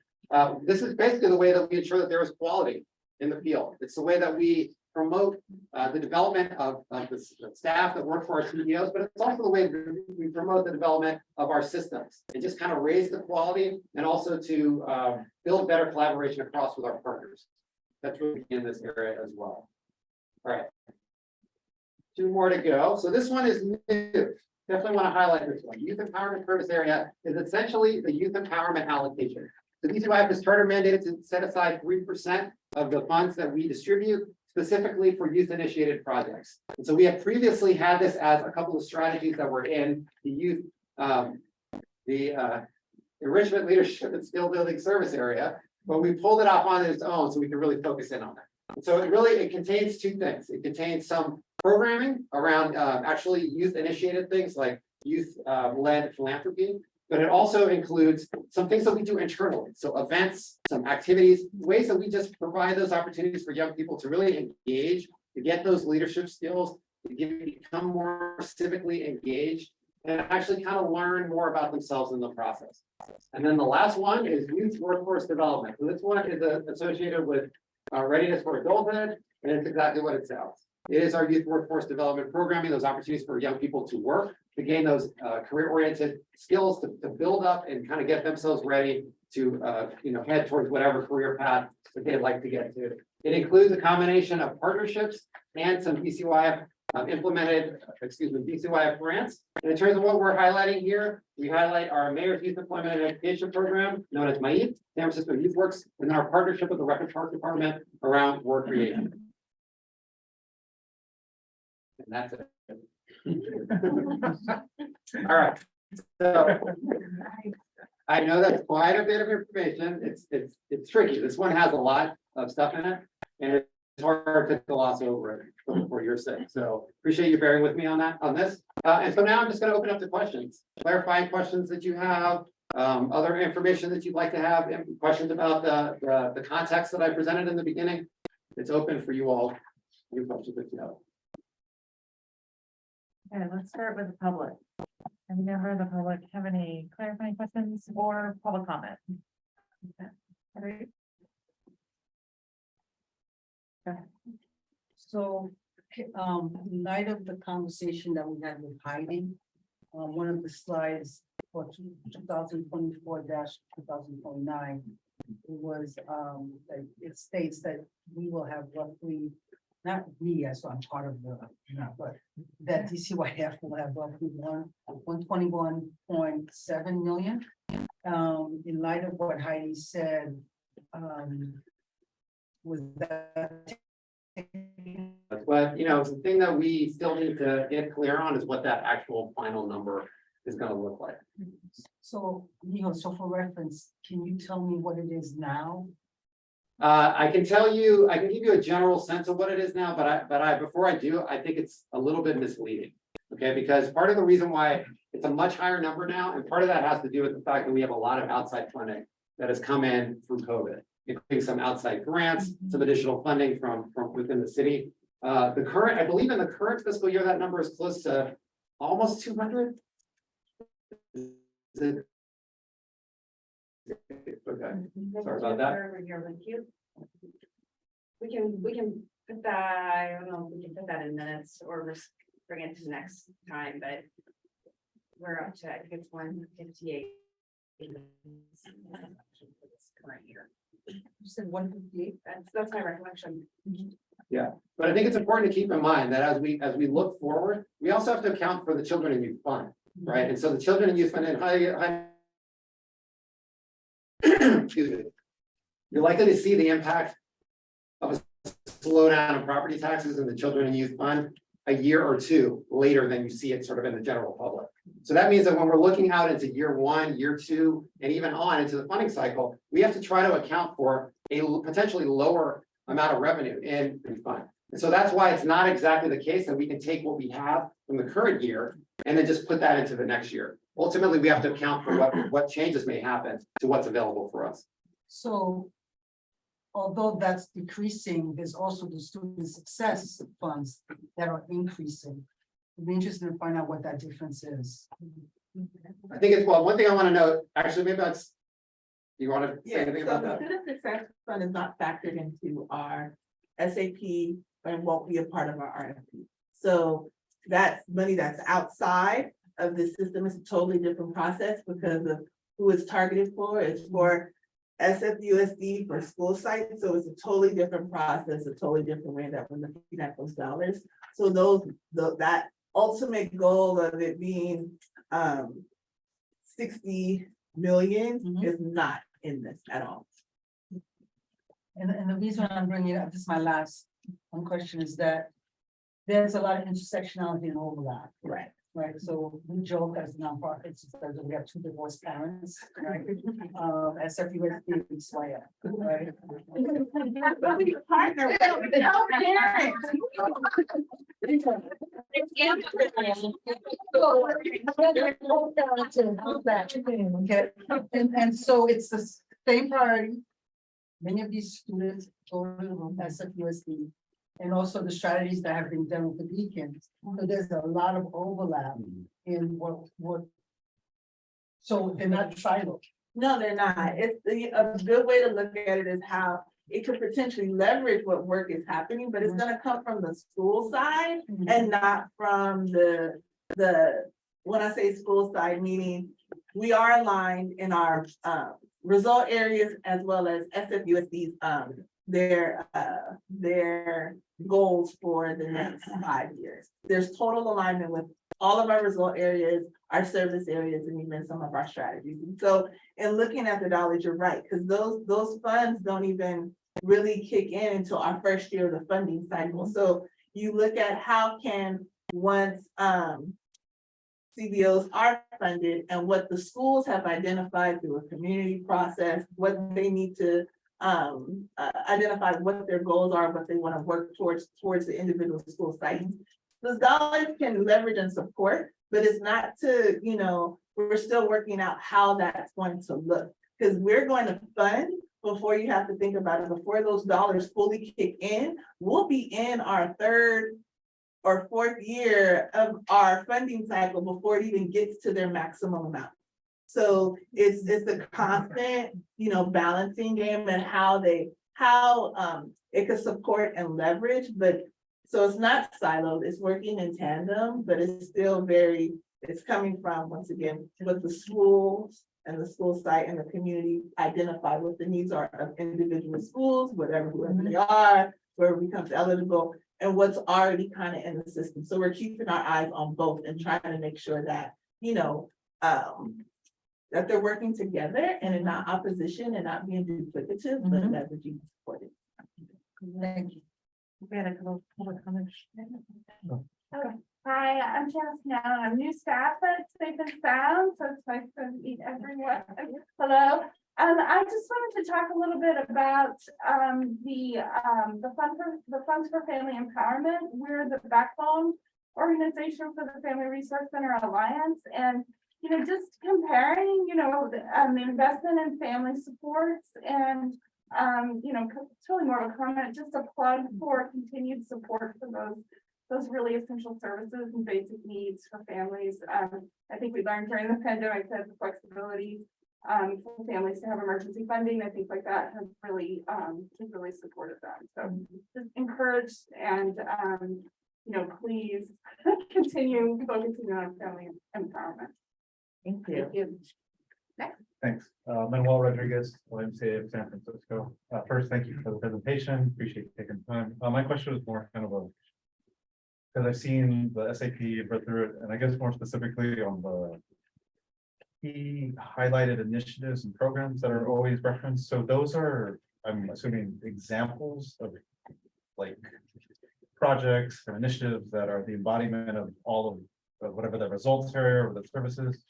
Speaker 9: This is basically the way that we ensure that there is quality in the field. It's the way that we promote the development of the staff that work for our CEOs, but it's also the way that we promote the development of our systems and just kind of raise the quality and also to build better collaboration across with our partners. That's really in this area as well. All right. Two more to go. So this one is new. Definitely want to highlight this one. Youth Empowerment Service Area is essentially the youth empowerment allocation. So DCYF is charter mandated to set aside 3% of the funds that we distribute specifically for youth initiated projects. And so we have previously had this as a couple of strategies that were in the youth, enrichment, leadership, and skill building service area, but we pulled it off on its own so we can really focus in on it. And so it contains two things. It contains some programming around actually youth initiated things like youth led philanthropy, but it also includes some things that we do internally. So events, some activities, ways that we just provide those opportunities for young people to really engage, to get those leadership skills, to become more civically engaged, and actually kind of learn more about themselves in the process. And then the last one is youth workforce development. So this one is associated with readiness for adulthood, and it's exactly what it sounds. It is our youth workforce development programming, those opportunities for young people to work, to gain those career-oriented skills, to build up and kind of get themselves ready to head towards whatever career path that they'd like to get to. It includes a combination of partnerships and some DCYF DCYF grants. And in terms of what we're highlighting here, we highlight our Mayor's Youth Employment and Education Program, known as MAEP, San Francisco Youth Works, and then our partnership with the Record Park Department around work creation. And that's it. All right. So I know that's quite a bit of information. It's tricky. This one has a lot of stuff in it, and it's hard to gloss over it for your sake. So appreciate you bearing with me on this. And so now I'm just going to open up to questions, clarifying questions that you have, other information that you'd like to have, questions about the context that I presented in the beginning. It's open for you all. Any questions that you have.
Speaker 1: Okay, let's start with the public. Any member of the public have any clarifying questions or public comment? Okay.
Speaker 10: So, in light of the conversation that we had with Heidi, one of the slides for 2024-2029, it was, that it states that we will have roughly, not we, as I'm part of the, but that DCYF will have roughly 121.7 million. In light of what Heidi said, was that
Speaker 9: But, the thing that we still need to get clear on is what that actual final number is gonna look like.
Speaker 10: so, so for reference, can you tell me what it is now?
Speaker 9: I can give you a general sense of what it is now, before I do, I think it's a little bit misleading. Okay, because part of the reason why it's a much higher number now, and part of that has to do with the fact that we have a lot of outside funding that has come in through COVID, including some outside grants, some additional funding from within the city. I believe in the current fiscal year, that number is close to almost 200. Okay, sorry about that.
Speaker 6: We can put that, I don't know, if we can put that in minutes or just bring it to the next time, but we're up to, I think it's 158. Current year.
Speaker 10: You said 158?
Speaker 6: That's my recollection.
Speaker 9: But I think it's important to keep in mind that as we look forward, we also have to account for the children and youth fund, right? And so the children and youth fund and excuse me, you're likely to see the impact of a slowdown in property taxes in the children and youth fund a year or two later than you see it sort of in the general public. So that means that when we're looking out into year 1, year 2, and even on into the funding cycle, we have to try to account for a potentially lower amount of revenue in the fund. And so that's why it's not exactly the case that we can take what we have from the current year and then just put that into the next year. Ultimately, we have to account for what changes may happen to what's available for us.
Speaker 10: So, although that's decreasing, there's also the student success funds that are increasing. It'd be interesting to find out what that difference is.
Speaker 9: I think it's, well, one thing I want to note, actually, maybe that's, you want to say
Speaker 8: Yeah,
Speaker 9: anything
Speaker 8: so
Speaker 9: about
Speaker 8: the
Speaker 9: that?
Speaker 8: student success fund is not factored into our SAP and won't be a part of our RFP. So that's money that's outside of the system. It's a totally different process because of who it's targeted for. It's for SFUSD for school sites. So it's a totally different process, a totally different way that we're looking at those dollars. So that ultimate goal of it being 60 million is not in this at all.
Speaker 10: And the reason I'm bringing it up, this is my last one question, is that there's a lot of intersectionality and overlap.
Speaker 8: Right.
Speaker 10: Right, so we joke as nonprofits, because we have 2 divorced parents, right? SFUSD and DCYF, right?
Speaker 8: But we partner with our parents.
Speaker 10: Okay, and so it's the same priority. Many of these students go to SFUSD. And also the strategies that have been done with the beacons. So there's a lot of overlap in what. So they're not siloed.
Speaker 8: No, they're not. It's a good way to look at it is how it could potentially leverage what work is happening, but it's gonna come from the school side and not from the, when I say school side, meaning we are aligned in our result areas as well as SFUSD's their goals for the next 5 years. There's total alignment with all of our result areas, our service areas, and even some of our strategies. And so in looking at the dollars, you're right, because those funds don't even really kick in until our first year of the funding cycle. So you look at how can once CBOs are funded and what the schools have identified through a community process, what they need to identify what their goals are, what they want to work towards the individual school sites. Those dollars can leverage and support, but it's not to, we're still working out how that's going to look. Because we're going to fund before you have to think about it, before those dollars fully kick in, we'll be in our third or fourth year of our funding cycle before it even gets to their maximum amount. So it's a constant, balancing game and how it could support and leverage, but so it's not siloed, it's working in tandem, but it's still it's coming from, once again, what the schools and the school site and the community identify what the needs are of individual schools, whoever they are, where it becomes eligible, and what's already kind of in the system. So we're keeping our eyes on both and trying to make sure that, that they're working together and in not opposition and not being duplicative, but leveraging supported.
Speaker 10: Thank you.
Speaker 1: We had a couple public comments.
Speaker 11: Hi, I'm Janice now. I'm new staff at Safe and Sound, so it's nice to meet everyone. Hello. I just wanted to talk a little bit about the funds for family empowerment. We're the backbone organization for the Family Resource Center Alliance, and just comparing, the investment in family supports and it's really more of a comment, just a plug for continued support for those really essential services and basic needs for families. I think we learned during the pandemic that the flexibility for families to have emergency funding, I think like that has really supported them. So just encouraged and please continue focusing on family empowerment.
Speaker 1: Thank you.
Speaker 12: Thanks. Manuel Rodriguez, YMCA of San Francisco. First, thank you for the presentation. Appreciate you taking the time. My question is more kind of because I've seen the SAP, read through it, and I guess more specifically on the key highlighted initiatives and programs that are always referenced. So those are, I'm assuming, examples of like projects or initiatives that are the embodiment of all of whatever the results are or the services.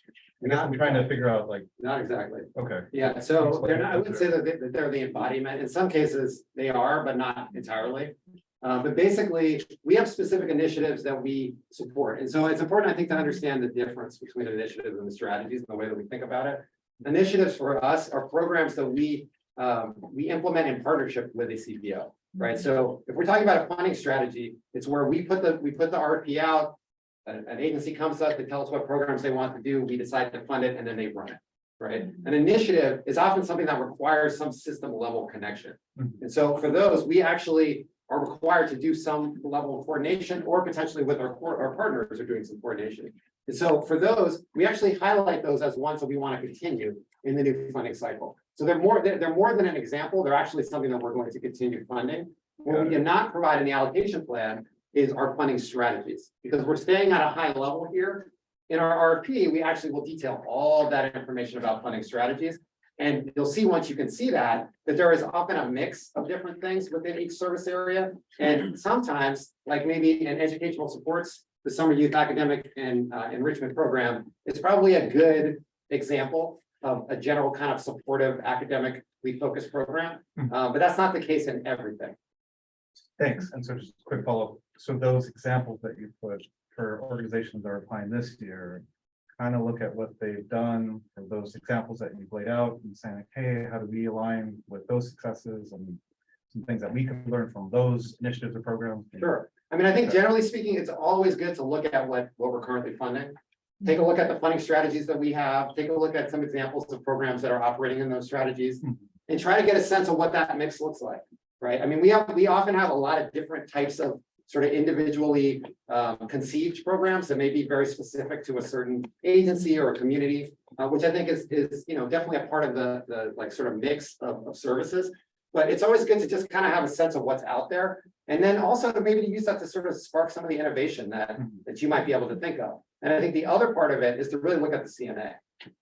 Speaker 12: I guess I'm trying to figure out like.
Speaker 9: Not exactly.
Speaker 12: Okay.
Speaker 9: Yeah, so they're not, I wouldn't say that they're the embodiment. In some cases, they are, but not entirely. But basically, we have specific initiatives that we support. And so it's important, I think, to understand the difference between initiatives and the strategies and the way that we think about it. Initiatives for us are programs that we implement in partnership with a CPO, right? So if we're talking about a funding strategy, it's where we put the RFP out. An agency comes to us, they tell us what programs they want to do, we decide to fund it, and then they run it, right? An initiative is often something that requires some system level connection. And so for those, we actually are required to do some level of coordination, or potentially with our partners are doing some coordination. And so for those, we actually highlight those as ones that we want to continue in the new funding cycle. So they're more than an example, they're actually something that we're going to continue funding. What we cannot provide in the allocation plan is our funding strategies, because we're staying at a high level here. In our RFP, we actually will detail all that information about funding strategies. And you'll see, once you can see that there is often a mix of different things within each service area. And sometimes, like maybe in educational supports, the summer youth academic and enrichment program is probably a good example of a general kind of supportive academically focused program. But that's not the case in everything.
Speaker 12: Thanks. And so just a quick follow-up. So those examples that you put for organizations that are applying this year, kind of look at what they've done for those examples that you've laid out and saying, like, hey, how do we align with those successes and some things that we can learn from those initiatives or programs?
Speaker 9: Sure. I mean, I think generally speaking, it's always good to look at what we're currently funding. Take a look at the funding strategies that we have, take a look at some examples of programs that are operating in those strategies, and try to get a sense of what that mix looks like, right? I mean, we often have a lot of different types of sort of individually conceived programs that may be very specific to a certain agency or a community, which I think is definitely a part of the like sort of mix of services. But it's always good to just kind of have a sense of what's out there, and then also to maybe use that to sort of spark some of the innovation that you might be able to think of. And I think the other part of it is to really look at the CNA,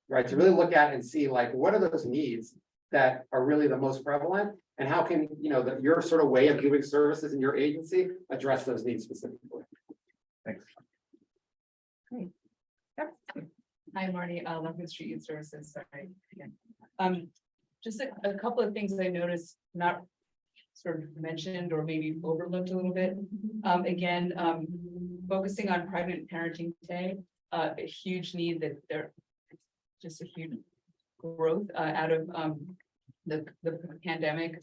Speaker 9: right? To really look at and see, like, what are those needs that are really the most prevalent, and how can your sort of way of doing services in your agency address those needs specifically.
Speaker 12: Thanks.
Speaker 1: Great.
Speaker 7: Hi, Marty, Longwood Street Youth Services, sorry. Again. Just a couple of things I noticed not sort of mentioned or maybe overlooked a little bit. Again, focusing on private parenting today, a huge need that there, just a huge growth out of the pandemic.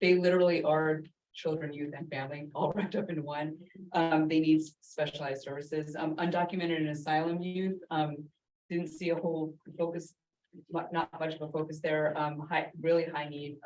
Speaker 7: They literally are children, youth, and family, all wrapped up in one. They need specialized services. Undocumented and asylum youth, didn't see a whole focus, not much of a focus there, really high need.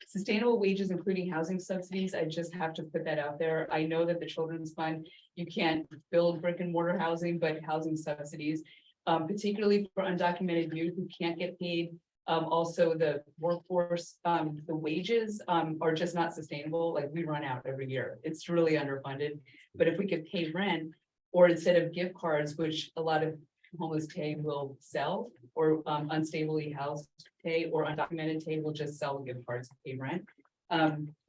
Speaker 7: Sustainable wages, including housing subsidies, I just have to put that out there. I know that the Children's Fund, you can't build brick and mortar housing, but housing subsidies, particularly for undocumented youth who can't get paid. Also the workforce, the wages, are just not sustainable. Like, we run out every year. It's really underfunded. But if we could pay rent, or instead of gift cards, which a lot of homeless Tay will sell, or unstably housed Tay or undocumented Tay will just sell gift cards to pay rent.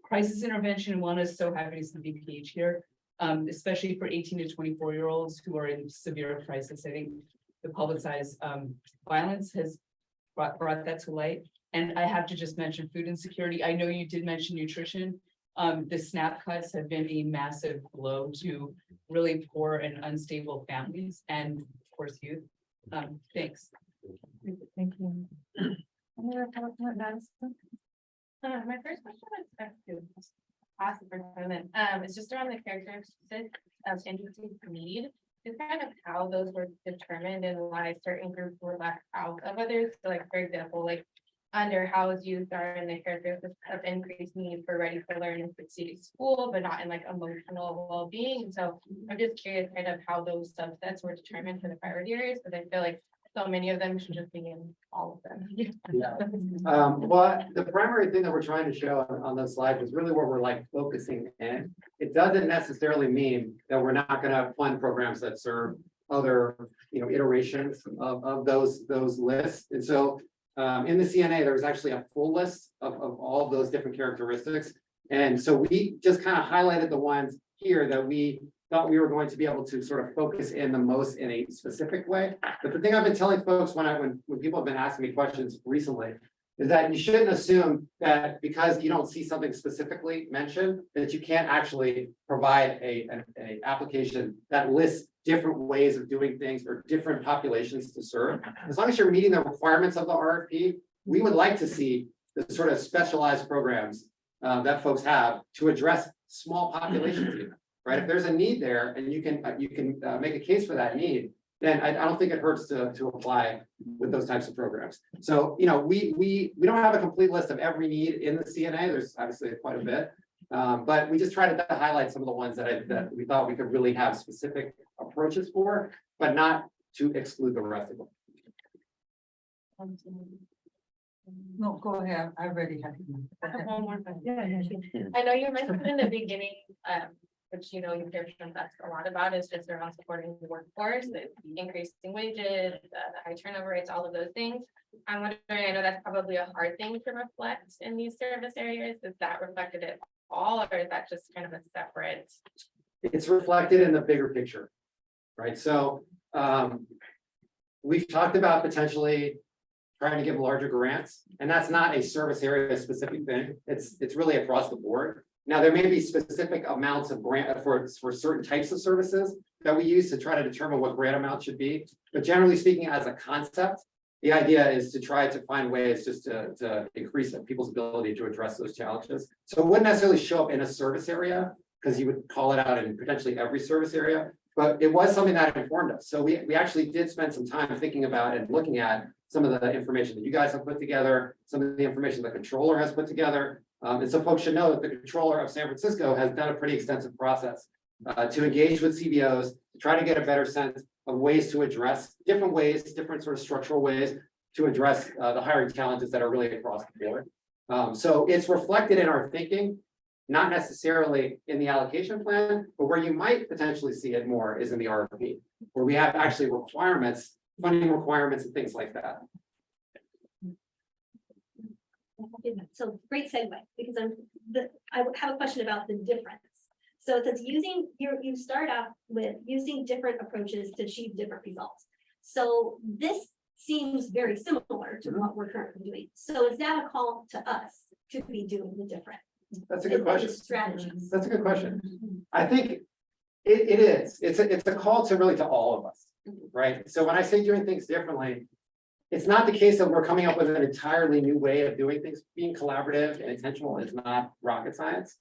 Speaker 7: Crisis intervention and wellness, so happy to see BPH here, especially for 18 to 24-year-olds who are in severe crisis. I think the publicized violence has brought that to light. And I have to just mention food insecurity. I know you did mention nutrition. The SNAP cuts have been a massive blow to really poor and unstable families and of course youth. Thanks.
Speaker 1: Thank you. Any other comment, Madison?
Speaker 2: My first question was back to past superintendent. It's just around the characteristics of individual need. Just kind of how those were determined and why certain groups were left out of others. So like, for example, like underhoused youth are in the characteristics of increased need for ready to learn and succeed at school, but not in like emotional well-being. So I'm just curious kind of how those subsets were determined for the priority areas, because I feel like so many of them should just be in all of them.
Speaker 9: Yeah. Well, the primary thing that we're trying to show on those slides is really where we're like focusing in. It doesn't necessarily mean that we're not gonna fund programs that serve other, iterations of those lists. And so in the CNA, there was actually a full list of all of those different characteristics. And so we just kind of highlighted the ones here that we thought we were going to be able to sort of focus in the most in a specific way. But the thing I've been telling folks when people have been asking me questions recently is that you shouldn't assume that because you don't see something specifically mentioned, that you can't actually provide an application that lists different ways of doing things or different populations to serve. As long as you're meeting the requirements of the RFP, we would like to see the sort of specialized programs that folks have to address small populations even. Right, if there's a need there and you can make a case for that need, then I don't think it hurts to apply with those types of programs. So, we don't have a complete list of every need in the CNA. There's obviously quite a bit, but we just tried to highlight some of the ones that we thought we could really have specific approaches for, but not to exclude the rest of them.
Speaker 10: No, go ahead. I already had.
Speaker 2: I have one more question.
Speaker 1: Yeah.
Speaker 2: I know you mentioned in the beginning, which you've heard from us a lot about, is just around supporting the workforce, the increasing wages, the high turnover rates, all of those things. I'm wondering, I know that's probably a hard thing to reflect in these service areas. Is that reflected at all, or is that just kind of a separate?
Speaker 9: It's reflected in the bigger picture, right? So we've talked about potentially trying to give larger grants, and that's not a service area specific thing. It's really across the board. Now, there may be specific amounts of grant for certain types of services that we use to try to determine what grant amount should be. But generally speaking, as a concept, the idea is to try to find ways just to increase people's ability to address those challenges. So it wouldn't necessarily show up in a service area because you would call it out in potentially every service area, but it was something that informed us. So we actually did spend some time thinking about and looking at some of the information that you guys have put together, some of the information the controller has put together. And so folks should know that the controller of San Francisco has done a pretty extensive process to engage with CBOs, to try to get a better sense of ways to address different sort of structural ways to address the hiring challenges that are really across the board. So it's reflected in our thinking, not necessarily in the allocation plan, but where you might potentially see it more is in the RFP, where we have actually requirements, funding requirements and things like that.
Speaker 13: So great segue, because I have a question about the difference. So it says you start out with using different approaches to achieve different results. So this seems very similar to what we're currently doing. So is that a call to us to be doing the different?
Speaker 9: That's a good question.
Speaker 13: Strategies.
Speaker 9: That's a good question. I think it is. It's a call to all of us, right? So when I say doing things differently, it's not the case that we're coming up with an entirely new way of doing things. Being collaborative and intentional is not rocket science.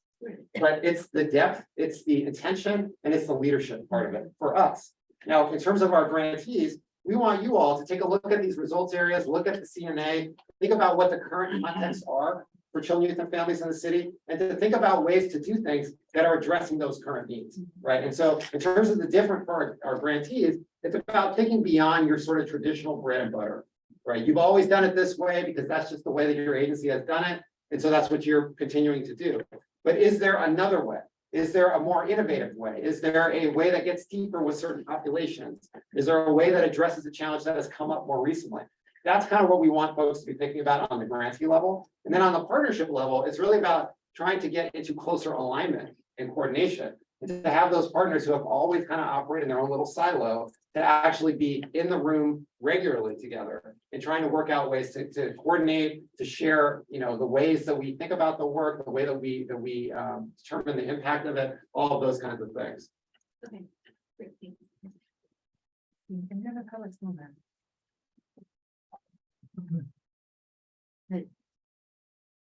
Speaker 9: But it's the depth, it's the intention, and it's the leadership part of it for us. Now, in terms of our grantees, we want you all to take a look at these results areas, look at the CNA, think about what the current contexts are for children, youth, and families in the city, and to think about ways to do things that are addressing those current needs, right? And so in terms of the different for our grantees, it's about thinking beyond your sort of traditional bread and butter, right? You've always done it this way because that's just the way that your agency has done it. And so that's what you're continuing to do. But is there another way? Is there a more innovative way? Is there a way that gets deeper with certain populations? Is there a way that addresses a challenge that has come up more recently? That's kind of what we want folks to be thinking about on the grantee level. And then on the partnership level, it's really about trying to get into closer alignment and coordination. And to have those partners who have always kind of operated in their own little silo to actually be in the room regularly together and trying to work out ways to coordinate, to share, you know, the ways that we think about the work, the way that we determine the impact of it, all of those kinds of things.
Speaker 13: Okay, great, thank you.
Speaker 1: Any other comments on that? Hey.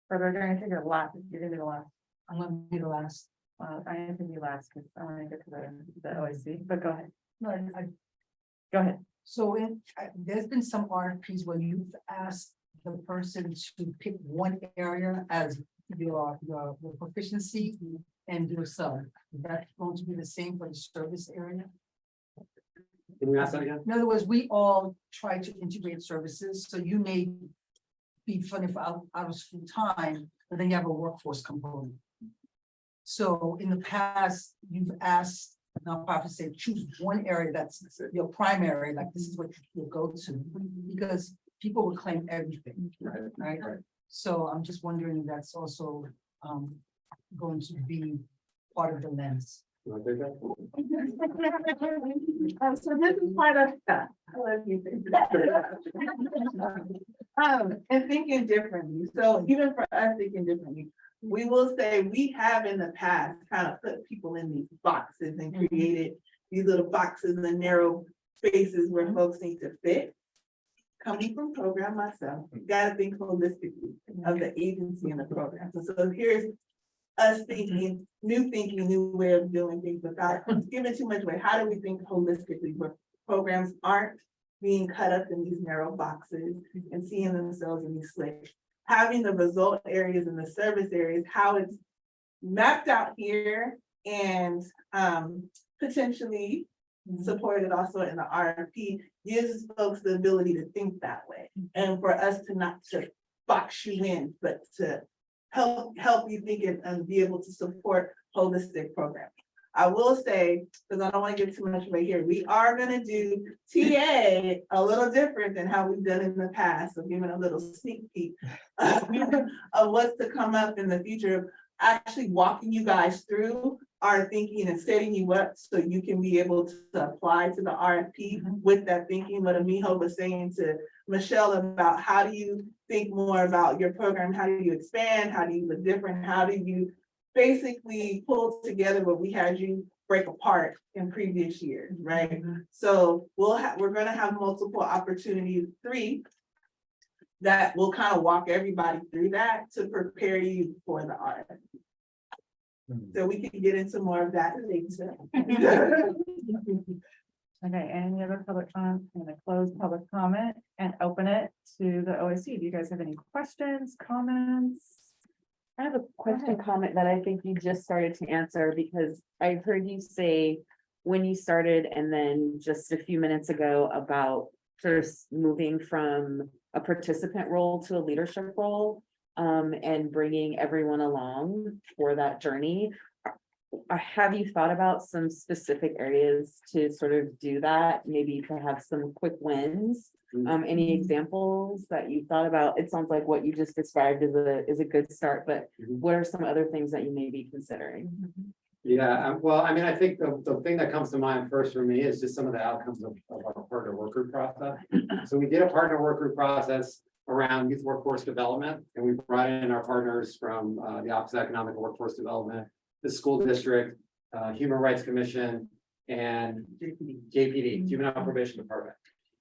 Speaker 1: Or they're gonna take a last, you're gonna be the last.
Speaker 10: I'm gonna be the last.
Speaker 1: I am gonna be last, because I wanna get to the OIC, but go ahead,
Speaker 10: No,
Speaker 1: go ahead.
Speaker 10: so there's been some RFPs where you've asked the person to pick one area as your proficiency and your sub. Is that going to be the same for the service area?
Speaker 9: Can we ask that again?
Speaker 10: In other words, we all try to integrate services, so you may be funded for out of school time, but then you have a workforce component. So in the past, you've asked nonprofits, say, choose one area that's your primary, like this is what you'll go to, because people will claim everything, right? So I'm just wondering if that's also going to be part of the lens.
Speaker 9: You wanna take that?
Speaker 1: So this is part of that. And thinking differently. So even for us thinking differently, we will say we have in the past kind of put people in these boxes and created these little boxes and narrow spaces where folks need to fit. Coming from program myself, you gotta think holistically of the agency and the program. So here's us thinking, new way of doing things without giving too much away. How do we think holistically where programs aren't being cut up in these narrow boxes and seeing themselves in these slits? Having the result areas and the service areas, how it's mapped out here and potentially supported also in the RFP gives folks the ability to think that way. And for us to not to box you in, but to help you think and be able to support holistic programs. I will say, because I don't want to give too much away here, we are gonna do TA a little different than how we've done in the past. So giving a little sneak peek of what's to come up in the future, actually walking you guys through our thinking and setting you up so you can be able to apply to the RFP with that thinking. What Amiho was saying to Michelle about how do you think more about your program? How do you expand? How do you look different? How do you basically pull together what we had you break apart in previous years, right? So we're gonna have multiple opportunities, 3, that will kind of walk everybody through that to prepare you for the RFP. So we can get into more of that later. Okay, any other public comment? I'm gonna close public comment and open it to the OIC. Do you guys have any questions, comments?
Speaker 3: I have a question comment that I think you just started to answer, because I heard you say when you started and then just a few minutes ago about sort of moving from a participant role to a leadership role, and bringing everyone along for that journey. Have you thought about some specific areas to sort of do that? Maybe to have some quick wins? Any examples that you thought about? It sounds like what you just described is a good start, but what are some other things that you may be considering?
Speaker 9: Yeah, well, I mean, I think the thing that comes to mind first for me is just some of the outcomes of our partner work group process. So we did a partner work group process around youth workforce development, and we brought in our partners from the Office of Economic and Workforce Development, the school district, Human Rights Commission, and JPD, Juvenile Probation Department.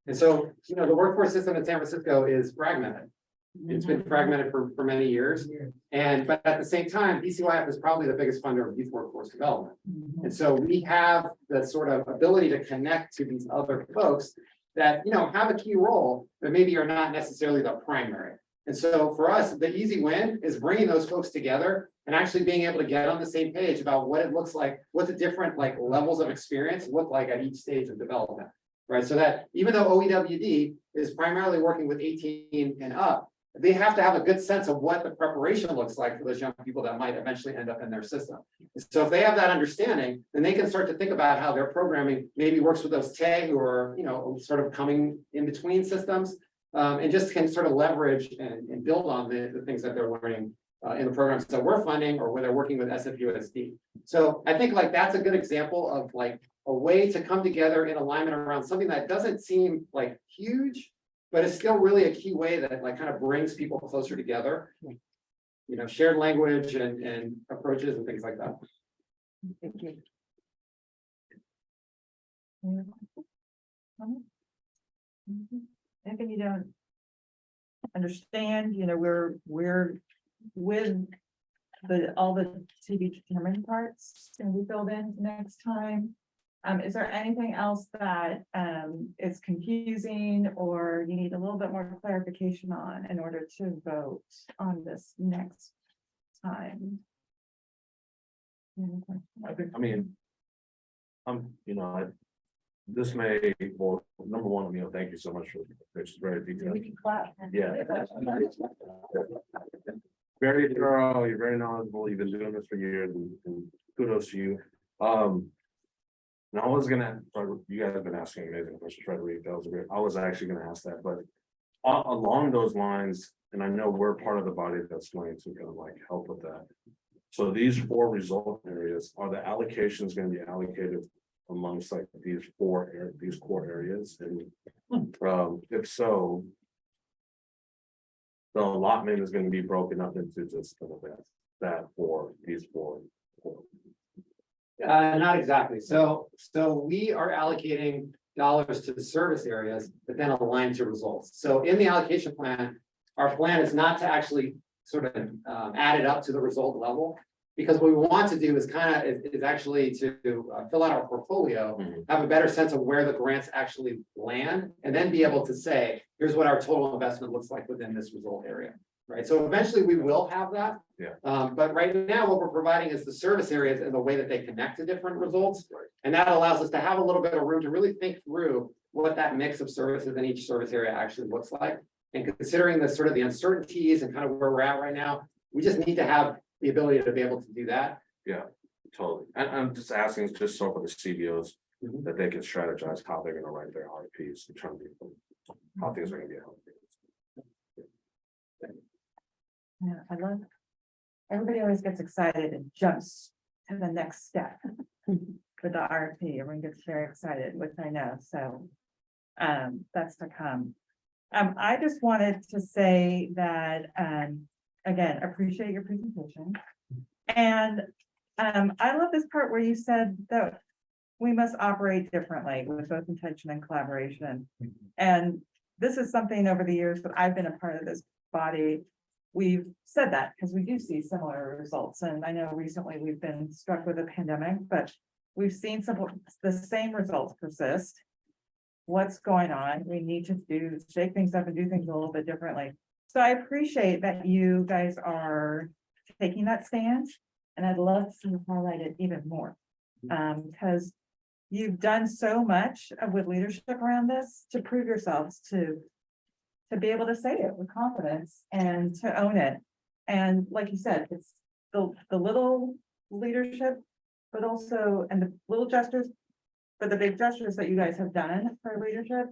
Speaker 9: And so, you know, the workforce system in San Francisco is fragmented. It's been fragmented for many years. And, but at the same time, DCYF is probably the biggest funder of youth workforce development. And so we have the sort of ability to connect to these other folks that, you know, have a key role, but maybe are not necessarily the primary. And so for us, the easy win is bringing those folks together and actually being able to get on the same page about what it looks like, what the different like levels of experience look like at each stage of development. Right, so that even though OEWD is primarily working with 18 and up, they have to have a good sense of what the preparation looks like for those young people that might eventually end up in their system. So if they have that understanding, then they can start to think about how their programming maybe works with those TAG who are, you know, sort of coming in between systems. And just can sort of leverage and build on the things that they're learning in the programs that we're funding or where they're working with SFUSD. So I think like that's a good example of like a way to come together in alignment around something that doesn't seem like huge, but it's still really a key way that like kind of brings people closer together. You know, shared language and approaches and things like that.
Speaker 3: Thank you.
Speaker 1: Anything you don't understand, you know, we're with all the to be determined parts can be filled in next time. Is there anything else that is confusing or you need a little bit more clarification on in order to vote on this next time?
Speaker 4: I mean. You know, this may, well, number one, you know, thank you so much for, it's very detailed.
Speaker 1: We can clap.
Speaker 4: Yeah. Very thorough, you're very knowledgeable, you've been doing this for years, and kudos to you. And I was gonna, you guys have been asking amazing questions, try to read, that was great, I was actually gonna ask that, but along those lines, and I know we're part of the body that's going to kind of like help with that. So these 4 result areas, are the allocations gonna be allocated amongst like these core areas, and if so, the allotment is gonna be broken up into just kind of that for these 4.
Speaker 9: Not exactly. So we are allocating dollars to the service areas, but then aligned to results. So in the allocation plan, our plan is not to actually sort of add it up to the result level. Because what we want to do is kind of is actually to fill out our portfolio, have a better sense of where the grants actually land, and then be able to say, here's what our total investment looks like within this result area. Right, so eventually we will have that.
Speaker 4: Yeah.
Speaker 9: But right now, what we're providing is the service areas and the way that they connect to different results. And that allows us to have a little bit of room to really think through what that mix of services in each service area actually looks like. And considering the sort of the uncertainties and kind of where we're at right now, we just need to have the ability to be able to do that.
Speaker 4: Yeah, totally, and I'm just asking, just so for the CBOs, that they can strategize how they're gonna write their RFPs, in terms of how things are gonna get helped.
Speaker 1: Yeah, I love. Everybody always gets excited and jumps to the next step. For the RFP, everyone gets very excited, which I know, so. That's to come. I just wanted to say that, again, appreciate your presentation. And, I love this part where you said that we must operate differently with both intention and collaboration. And this is something over the years that I've been a part of this body. We've said that because we do see similar results. And I know recently we've been struck with a pandemic, but we've seen the same results persist. What's going on? We need to shake things up and do things a little bit differently. So I appreciate that you guys are taking that stand, and I'd love to see you highlight it even more. Because you've done so much with leadership around this to prove yourselves to be able to say it with confidence and to own it. And like you said, it's the little leadership, but also, and the little gestures, but the big gestures that you guys have done for leadership,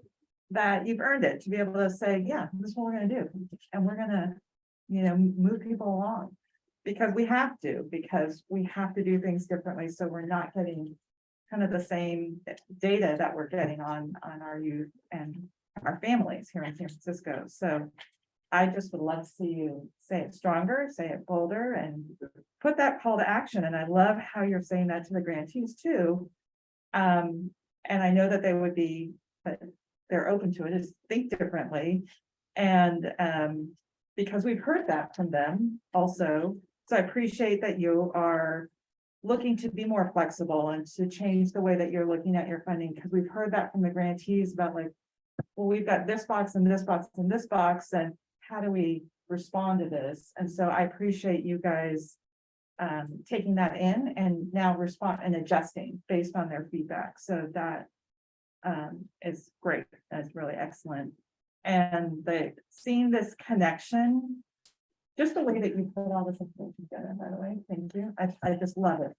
Speaker 1: that you've earned it to be able to say, yeah, this is what we're gonna do. And we're gonna, move people along. Because we have to do things differently. So we're not getting kind of the same data that we're getting on our youth and our families here in San Francisco. So I just would love to see you say it stronger, say it bolder, and put that call to action. And I love how you're saying that to the grantees too. And I know that they would be, but they're open to it, is think differently. And because we've heard that from them also. So I appreciate that you are looking to be more flexible and to change the way that you're looking at your funding, because we've heard that from the grantees about like, well, we've got this box and this box and this box, and how do we respond to this? And so I appreciate you guys taking that in and now respond and adjusting based on their feedback. So that is great. That's really excellent. And seeing this connection, just the way that you put all this information together, by the way, thank you. I just love it.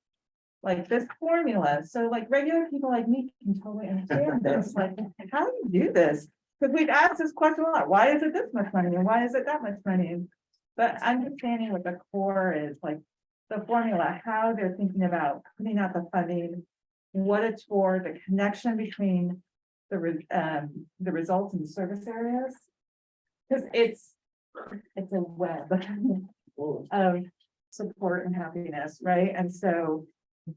Speaker 1: Like this formula, so like regular people like me can totally understand this, like, how do you do this? Because we've asked this question a lot, why is it this much money and why is it that much money? But understanding what the core is, like the formula, how they're thinking about putting out the funding, what it's for, the connection between the results and service areas. Because it's a web of support and happiness, right? And so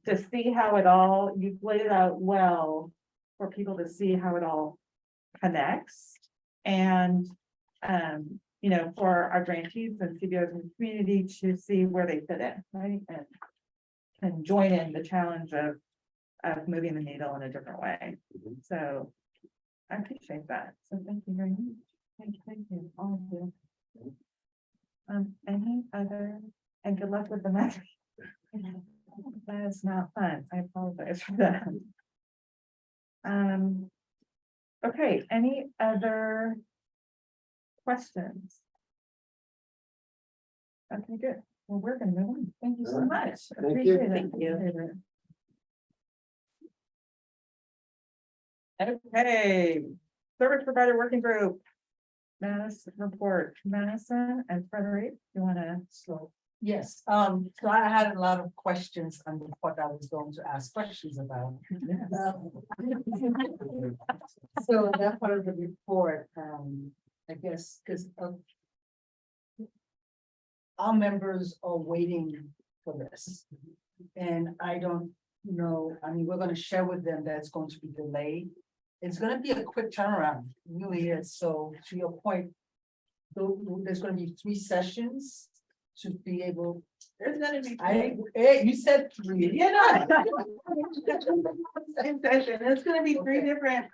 Speaker 1: to see how it all, you've laid it out well for people to see how it all connects. And you know, for our grantees and CBOs in the community to see where they fit in, right? And join in the challenge of moving the needle in a different way. So I appreciate that. So thank you very much. Thank you, all of you. Any other, and good luck with the magic. That is not fun. I apologize for that. Okay, any other questions? Okay, good. Well, we're gonna move on. Thank you so much.
Speaker 9: Thank you.
Speaker 1: Appreciate it.
Speaker 3: Thank you.
Speaker 1: Okay, service provider working group. Madison report, Madison and Frederick, you wanna slow?
Speaker 10: Yes, so I had a lot of questions on what I was going to ask questions about. So that part of the report, I guess, because our members are waiting for this. And I don't know, I mean, we're gonna share with them that it's going to be delayed. It's gonna be a quick turnaround, it really is. So to your point, there's gonna be 3 sessions to be able.
Speaker 8: There's gonna be.
Speaker 10: Hey, you said 3.
Speaker 8: You know. Same session, it's gonna be 3 different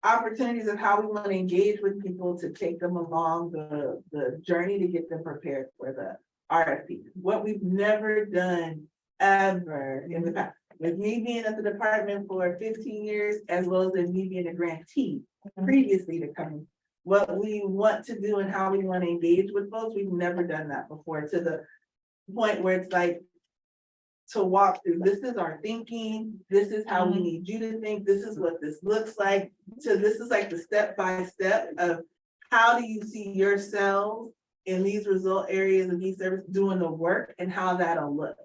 Speaker 8: opportunities of how we want to engage with people to take them along the journey to get them prepared for the RFP. What we've never done ever in the past, with me being at the department for 15 years, as well as me being a grantee previously to come. What we want to do and how we want to engage with folks, we've never done that before, to the point where it's like, to walk through, this is our thinking, this is how we need you to think, this is what this looks like. So this is like the step-by-step of how do you see yourselves in these result areas of these services doing the work and how that'll look.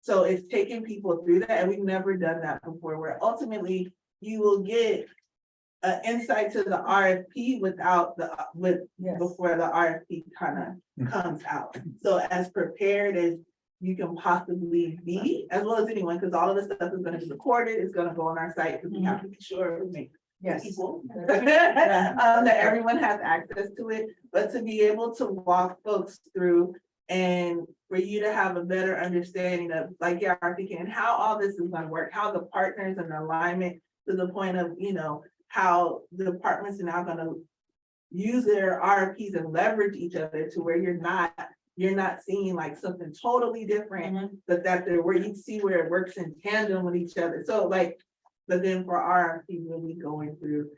Speaker 8: So it's taking people through that, and we've never done that before, where ultimately you will get an insight to the RFP before the RFP kind of comes out. So as prepared as you can possibly be, as well as anyone, because all of this stuff is going to be recorded, it's going to go on our site, because we have to be sure we make people that everyone has access to it, but to be able to walk folks through and for you to have a better understanding of, like, yeah, our thinking and how all this is going to work, how the partners and the alignment to the point of, you know, how the departments are now going to use their RFPs and leverage each other to where you're not seeing like something totally different, but that they're where you see where it works in tandem with each other. So like, but then for RFP, really going through,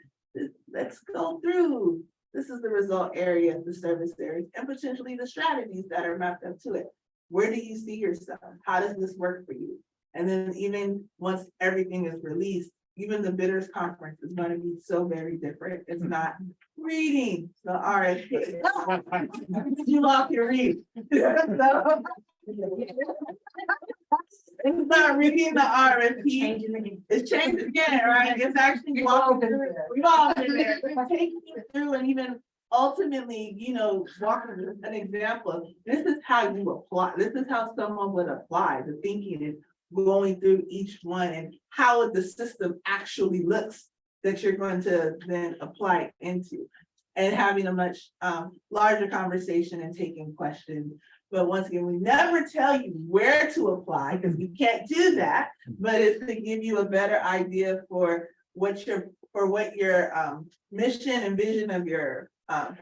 Speaker 8: let's go through, this is the result area, the service areas, and potentially the strategies that are mapped up to it. Where do you see yourself? How does this work for you? And then even once everything is released, even the bidders conference is going to be so very different. It's not reading the RFP. You all can read. It's not reading the RFP. It's changing again, right? It's actually walking through. We've all been there. It's taking you through and even ultimately, you know, walking through an example. This is how you apply. This is how someone would apply. The thinking is going through each one and how the system actually looks that you're going to then apply into. and having a much larger conversation and taking questions. But once again, we never tell you where to apply because we can't do that, but it's to give you a better idea for what your mission and vision of your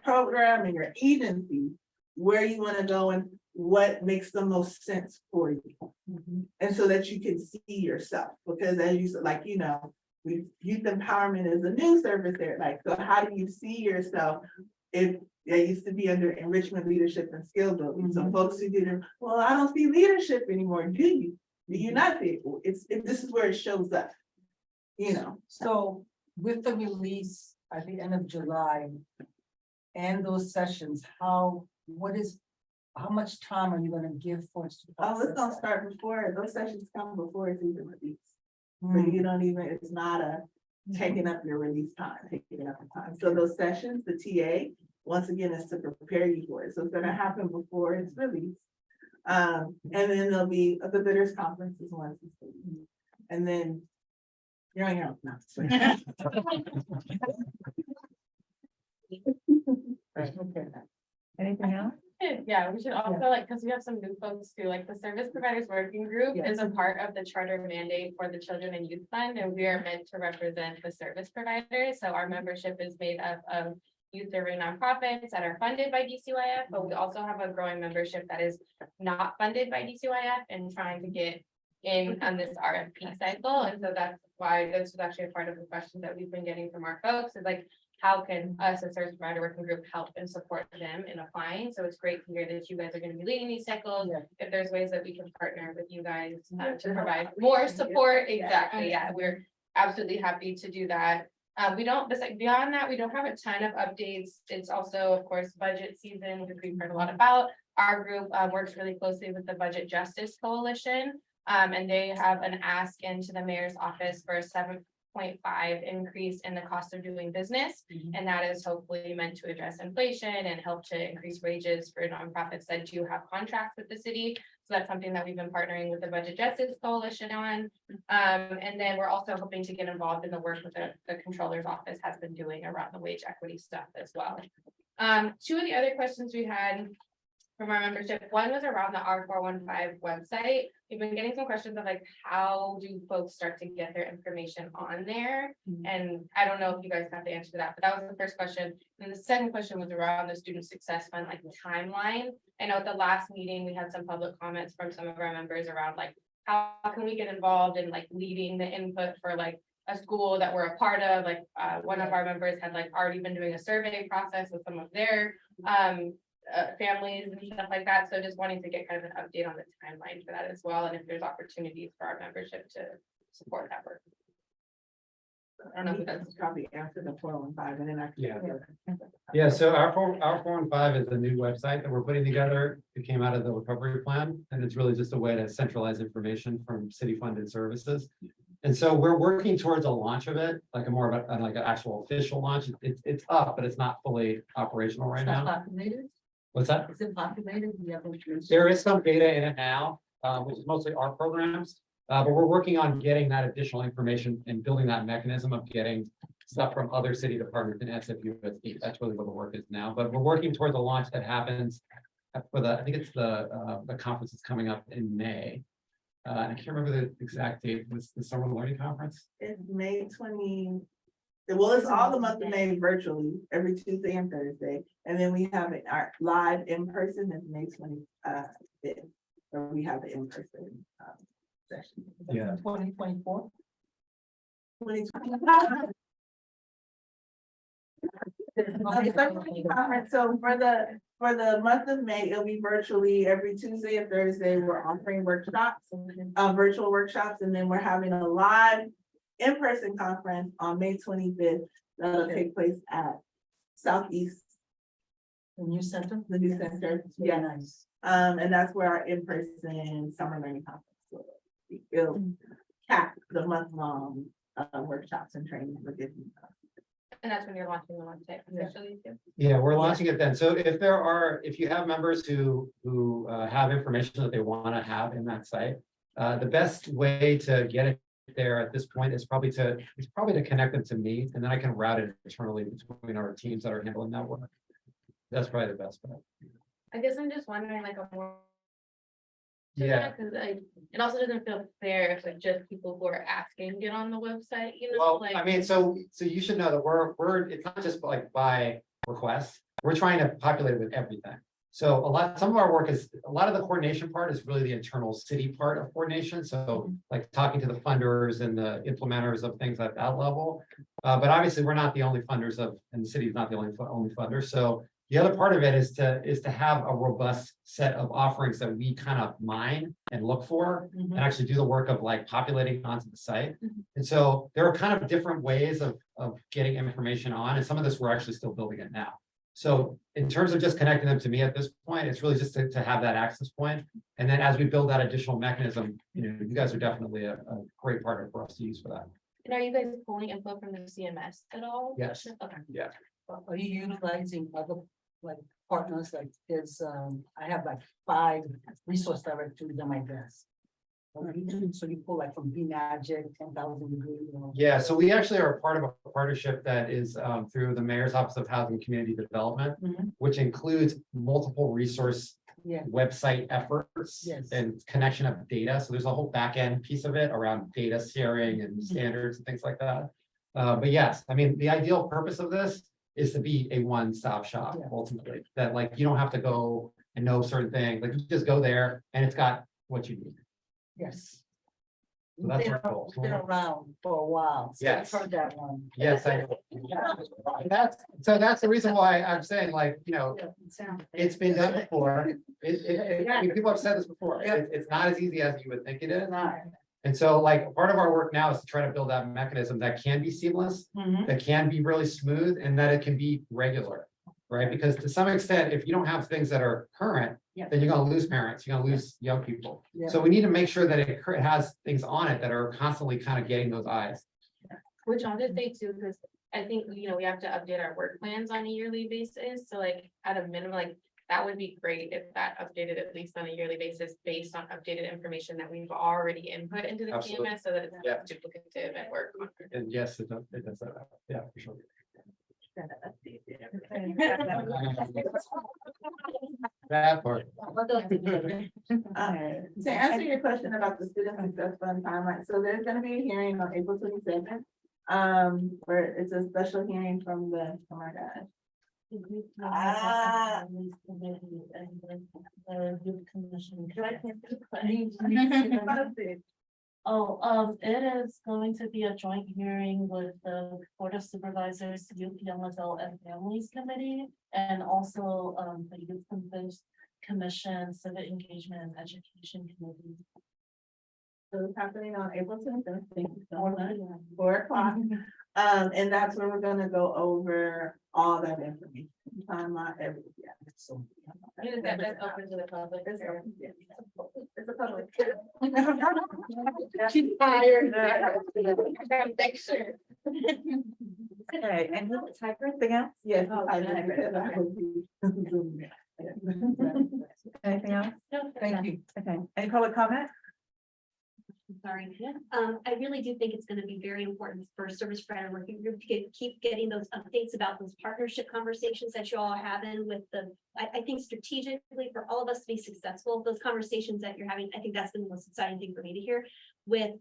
Speaker 8: program and your agency, where you want to go and what makes the most sense for you. And so that you can see yourself, because as you said, like, you know, youth empowerment is a new service there. Like, so how do you see yourself if they used to be under enrichment, leadership, and skill building? So folks who didn't, well, I don't see leadership anymore. Do you? Do you not see it? This is where it shows up, you know.
Speaker 10: So with the release at the end of July and those sessions, how much time are you gonna give folks? to
Speaker 8: Oh, it's gonna
Speaker 10: process that?
Speaker 8: start before, those sessions come before it's even released. So you don't even, it's not a taking up your release time, taking up the time. So those sessions, the TA, once again, is to prepare you for it. So it's gonna happen before it's released. And then there'll be the bidders conferences once it's released. And then you're on your own now.
Speaker 1: Okay. Anything else?
Speaker 2: Yeah, we should also like, because we have some new folks too, like the Service Providers Working Group is a part of the charter mandate for the Children and Youth Fund, and we are meant to represent the service providers. So our membership is made up of youth-serving nonprofits that are funded by DCYF, but we also have a growing membership that is not funded by DCYF and trying to get in on this RFP cycle. And so that's why this is actually a part of the questions that we've been getting from our folks is like, how can us as service provider working group help and support them in applying? So it's great to hear that you guys are going to be leading these cycles. If there's ways that we can partner with you guys to provide more support. Exactly. Yeah, we're absolutely happy to do that. We don't, beyond that, we don't have a ton of updates. It's also, of course, budget season, which we've heard a lot about. Our group works really closely with the Budget Justice Coalition. And they have an ask into the mayor's office for a 7.5 increase in the cost of doing business. And that is hopefully meant to address inflation and help to increase wages for nonprofits that do have contracts with the city. So that's something that we've been partnering with the Budget Justice Coalition on. And then we're also hoping to get involved in the work that the controller's office has been doing around the wage equity stuff as well. Two of the other questions we had from our membership, one was around the R415 website. We've been getting some questions of like, how do folks start to get their information on there? And I don't know if you guys have the answer to that, but that was the first question. And the second question was around the Student Success Fund, like the timeline. I know at the last meeting, we had some public comments from some of our members around like, how can we get involved in like leading the input for like a school that we're a part of? Like one of our members had like already been doing a survey process with some of their families and stuff like that. So just wanting to get kind of an update on the timeline for that as well. And if there's opportunities for our membership to support that work. I don't know if that's
Speaker 8: probably after the 415 and then I can.
Speaker 9: Yeah, so our 415 is a new website that we're putting together. It came out of the recovery plan, and it's really just a way to centralize information from city funded services. And so we're working towards a launch of it, like a more of a, like an actual official launch. It's up, but it's not fully operational right now.
Speaker 10: Populated?
Speaker 9: What's that?
Speaker 10: Is it populated? Do you have information?
Speaker 9: There is some data in it now, which is mostly our programs. But we're working on getting that additional information and building that mechanism of getting stuff from other city departments and SFUSD. That's really what the work is now, but we're working towards a launch that happens for the, I think it's the conference is coming up in May. I can't remember the exact date. Was the Summer Learning Conference?
Speaker 8: It's May 20. Well, it's all the month of May virtually, every Tuesday and Thursday. And then we have it our live in person is May 25th. Where we have the in-person session.
Speaker 9: Yeah.
Speaker 10: 2024.
Speaker 8: 2020. So for the month of May, it'll be virtually every Tuesday and Thursday. We're offering workshops, virtual workshops, and then we're having a live in-person conference on May 25th. That'll take place at Southeast.
Speaker 10: The new center?
Speaker 8: The new center,
Speaker 10: Yeah,
Speaker 8: yeah.
Speaker 10: nice.
Speaker 8: And that's where our in-person summer learning conference will be. It'll cap the month-long workshops and training for different.
Speaker 2: and that's when you're launching the website officially too.
Speaker 9: Yeah, we're launching it then. So if you have members who have information that they want to have in that site, the best way to get it there at this point is probably to connect them to me, and then I can route it internally between our teams that are handling that work. That's probably the best bet.
Speaker 2: I guess I'm just wondering like a more.
Speaker 9: Yeah.
Speaker 2: Cause it also doesn't feel fair if like just people who are asking get on the website, you know,
Speaker 9: Well,
Speaker 2: like.
Speaker 9: I mean, so you should know that it's not just like by request, we're trying to populate it with everything. So some of our work a lot of the coordination part is really the internal city part of coordination, so like talking to the funders and the implementers of things at that level. But obviously, we're not the only funders and the city is not the only funder, so the other part of it is to have a robust set of offerings that we kind of mine and look for and actually do the work of like populating onto the site. And so there are kind of different ways of getting information on, and some of this we're actually still building it now. So in terms of just connecting them to me at this point, it's really just to have that access point. And then as we build that additional mechanism, you guys are definitely a great partner for us to use for that.
Speaker 2: And are you guys pulling info from the CMS at all?
Speaker 9: Yes.
Speaker 2: Okay.
Speaker 9: Yeah.
Speaker 10: Are you utilizing other like partners, like I have like 5 resource directories on my desk. So you pull like from B-Magic, 10,000 Degree.
Speaker 9: Yeah, so we actually are part of a partnership that is through the Mayor's Office of Housing and Community Development, which includes multiple resource website efforts
Speaker 10: Yes.
Speaker 9: and connection of data. So there's a whole back end piece of it around data sharing and standards and things like that. But yes, I mean, the ideal purpose of this is to be a one-stop shop ultimately, that like you don't have to go and know certain things, like you just go there and it's got what you need.
Speaker 10: Yes.
Speaker 9: So that's
Speaker 10: Been
Speaker 9: our goal.
Speaker 10: around for a while. So I've
Speaker 9: Yes.
Speaker 10: heard that one.
Speaker 9: Yes, that's the reason why I'm saying like, it's been done before. I mean, people have said this before. It's not as easy as you would think it is. And so like part of our work now is to try to build that mechanism that can be seamless, that can be really smooth, and that it can be regular, right? Because to some extent, if you don't have things that are current, then you're gonna lose parents, you're gonna lose young people. So we need to make sure that it has things on it that are constantly kind of getting those eyes.
Speaker 2: Which I'll just say too, because I think, we have to update our work plans on a yearly basis, so like at a minimum, like. That would be great if that updated at least on a yearly basis based on updated information that we've already input into the
Speaker 9: Absolutely.
Speaker 2: CMS so that it's not duplicative and work.
Speaker 9: And yes, it does that. Yeah, for sure. That part.
Speaker 8: To answer your question about the student success fund timeline, so there's gonna be a hearing on April 22nd. Where it's a special hearing from oh my gosh.
Speaker 14: It is going to be a joint hearing with the Board of Supervisors, Youth, Young Adult and Families Committee, and also the Youth Commission, Civic Engagement and Education Committee.
Speaker 8: So it's happening on April 25th. Thank you so much. 4:00. And that's where we're gonna go over all that information, timeline, everything. So.
Speaker 2: That's open to the public.
Speaker 8: It's a public.
Speaker 1: She's tired. Make sure. Okay, and anything else?
Speaker 8: Yes.
Speaker 1: Anything else?
Speaker 10: Thank you.
Speaker 1: Okay, any public comment?
Speaker 13: Sorry. I really do think it's gonna be very important for service provider working group to keep getting those updates about those partnership conversations that you all are having with I think strategically for all of us to be successful, those conversations that you're having, I think that's been the most exciting thing for me to hear with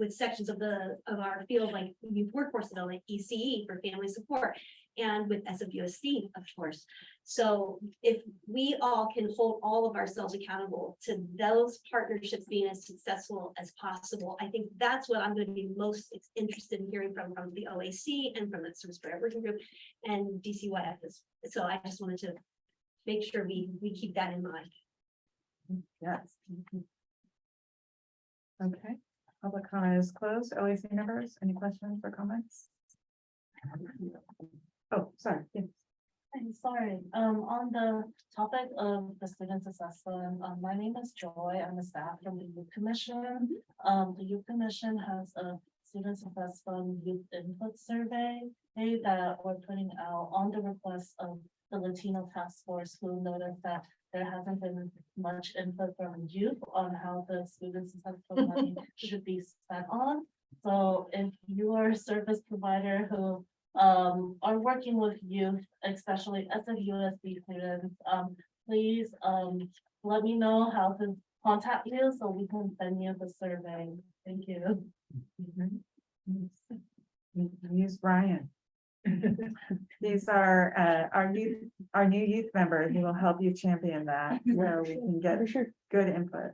Speaker 13: sections of our field, like youth workforce development, ECE for family support, and with SFUSD, of course. So if we all can hold all of ourselves accountable to those partnerships being as successful as possible, I think that's what I'm going to be most interested in hearing from the OAC and from the service provider working group and DCYF. So I just wanted to make sure we keep that in mind.
Speaker 1: Yes. Okay, public comment is closed. OAC members, any questions or comments? Oh, sorry. Yes.
Speaker 14: I'm sorry, on the topic of the students assessment, my name is Joy, I'm a staff from the Youth Commission. The Youth Commission has a students assessment youth input survey that we're putting out on the request of the Latino task force, who noticed that there hasn't been much input from youth on how the students' central money should be spent on. So if you are a service provider who are working with youth, especially SFUSD students, please let me know how to contact you so we can send you the survey. Thank you.
Speaker 1: Use Brian. He's our new youth member. He will help you champion that, so we can get good input.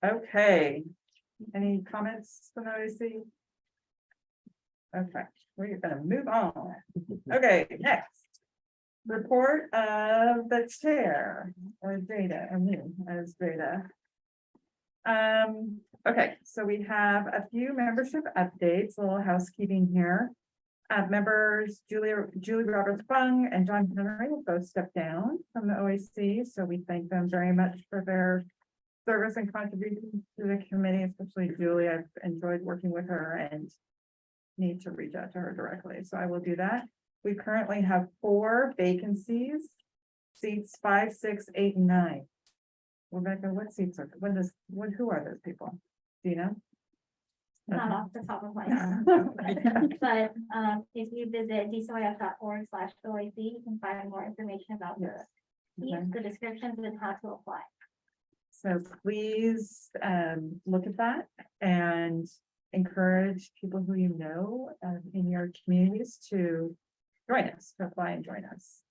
Speaker 1: Okay, any comments from OAC? Okay, we're gonna move on. Okay, next. Report of the chair or data, or me as data. Okay, so we have a few membership updates, a little housekeeping here. Members Julie Roberts Fung and John Henry will both step down from the OAC, so we thank them very much for their service and contribution to the committee, especially Julie. I've enjoyed working with her and need to reach out to her directly, so I will do that. We currently have 4 vacancies, seats 5, 6, 8, and 9. Rebecca, what seats are, who are those people? Do you know?
Speaker 13: Not off the top of my head. But if you visit dcyf.org/OAC, you can find more information about the seats, the descriptions, and how to apply.
Speaker 1: So please look at that and encourage people who you know in your communities to join us, to apply and join us.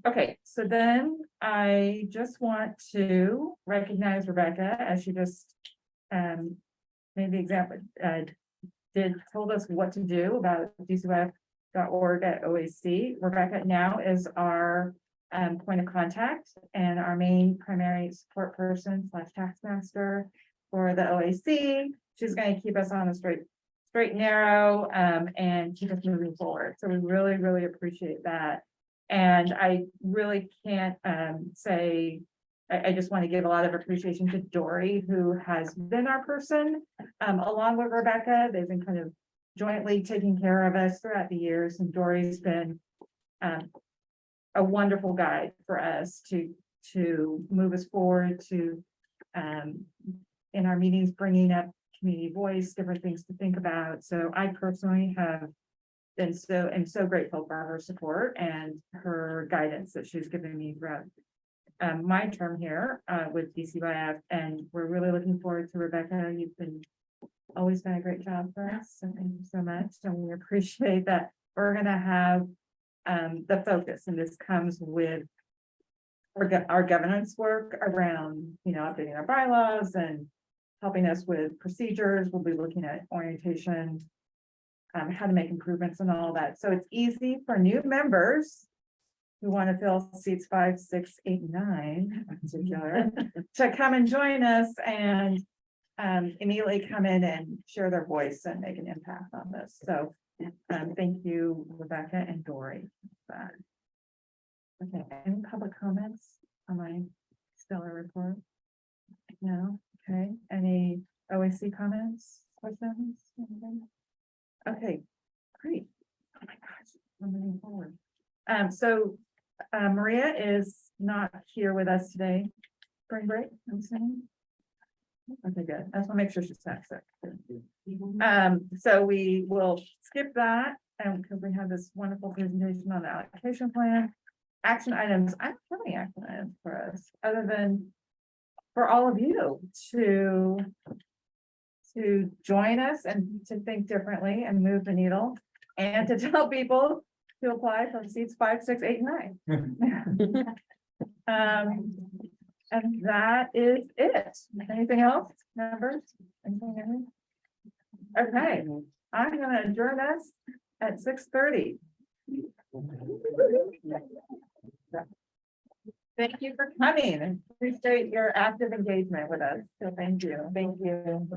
Speaker 1: Okay, so then I just want to recognize Rebecca as she just made the example, told us what to do about DCYF.org at OAC. Rebecca now is our point of contact and our main primary support person / taskmaster for the OAC. She's going to keep us on the straight and narrow and keep us moving forward. So we really, really appreciate that. And I really can't say, I just want to give a lot of appreciation to Dory, who has been our person along with Rebecca. They've been kind of jointly taking care of us throughout the years, and Dory's been a wonderful guide for us to move us forward, to in our meetings, bringing up community voice, different things to think about. So I personally have been so grateful for her support and her guidance that she's given me throughout my term here with DCYF, and we're really looking forward to Rebecca. You've always done a great job for us, so thank you so much, and we appreciate that. We're gonna have the focus, and this comes with our governance work around, updating our bylaws and helping us with procedures. We'll be looking at orientation, how to make improvements and all that. So it's easy for new members who want to fill seats 5, 6, 8, 9 in particular to come and join us and immediately come in and share their voice and make an impact on this. So thank you, Rebecca and Dory. For that. Okay, any public comments on my stellar report? No. Okay, any OAC comments, questions? Anything? Okay, great. Oh my gosh, we're moving forward. So Maria is not here with us today. Spring break, I'm saying. Okay, good. I just want to make sure she's not sick. So we will skip that, and because we have this wonderful presentation on the allocation plan. Action items. I don't have any action items for us, other than for all of you to join us and to think differently and move the needle, and to tell people to apply for seats 5, 6, 8, and 9. And that is it. Anything else, members? Anything? Okay, I'm gonna adjourn us at 6:30. Thank you for coming and appreciate your active engagement with us. So thank you. Thank you.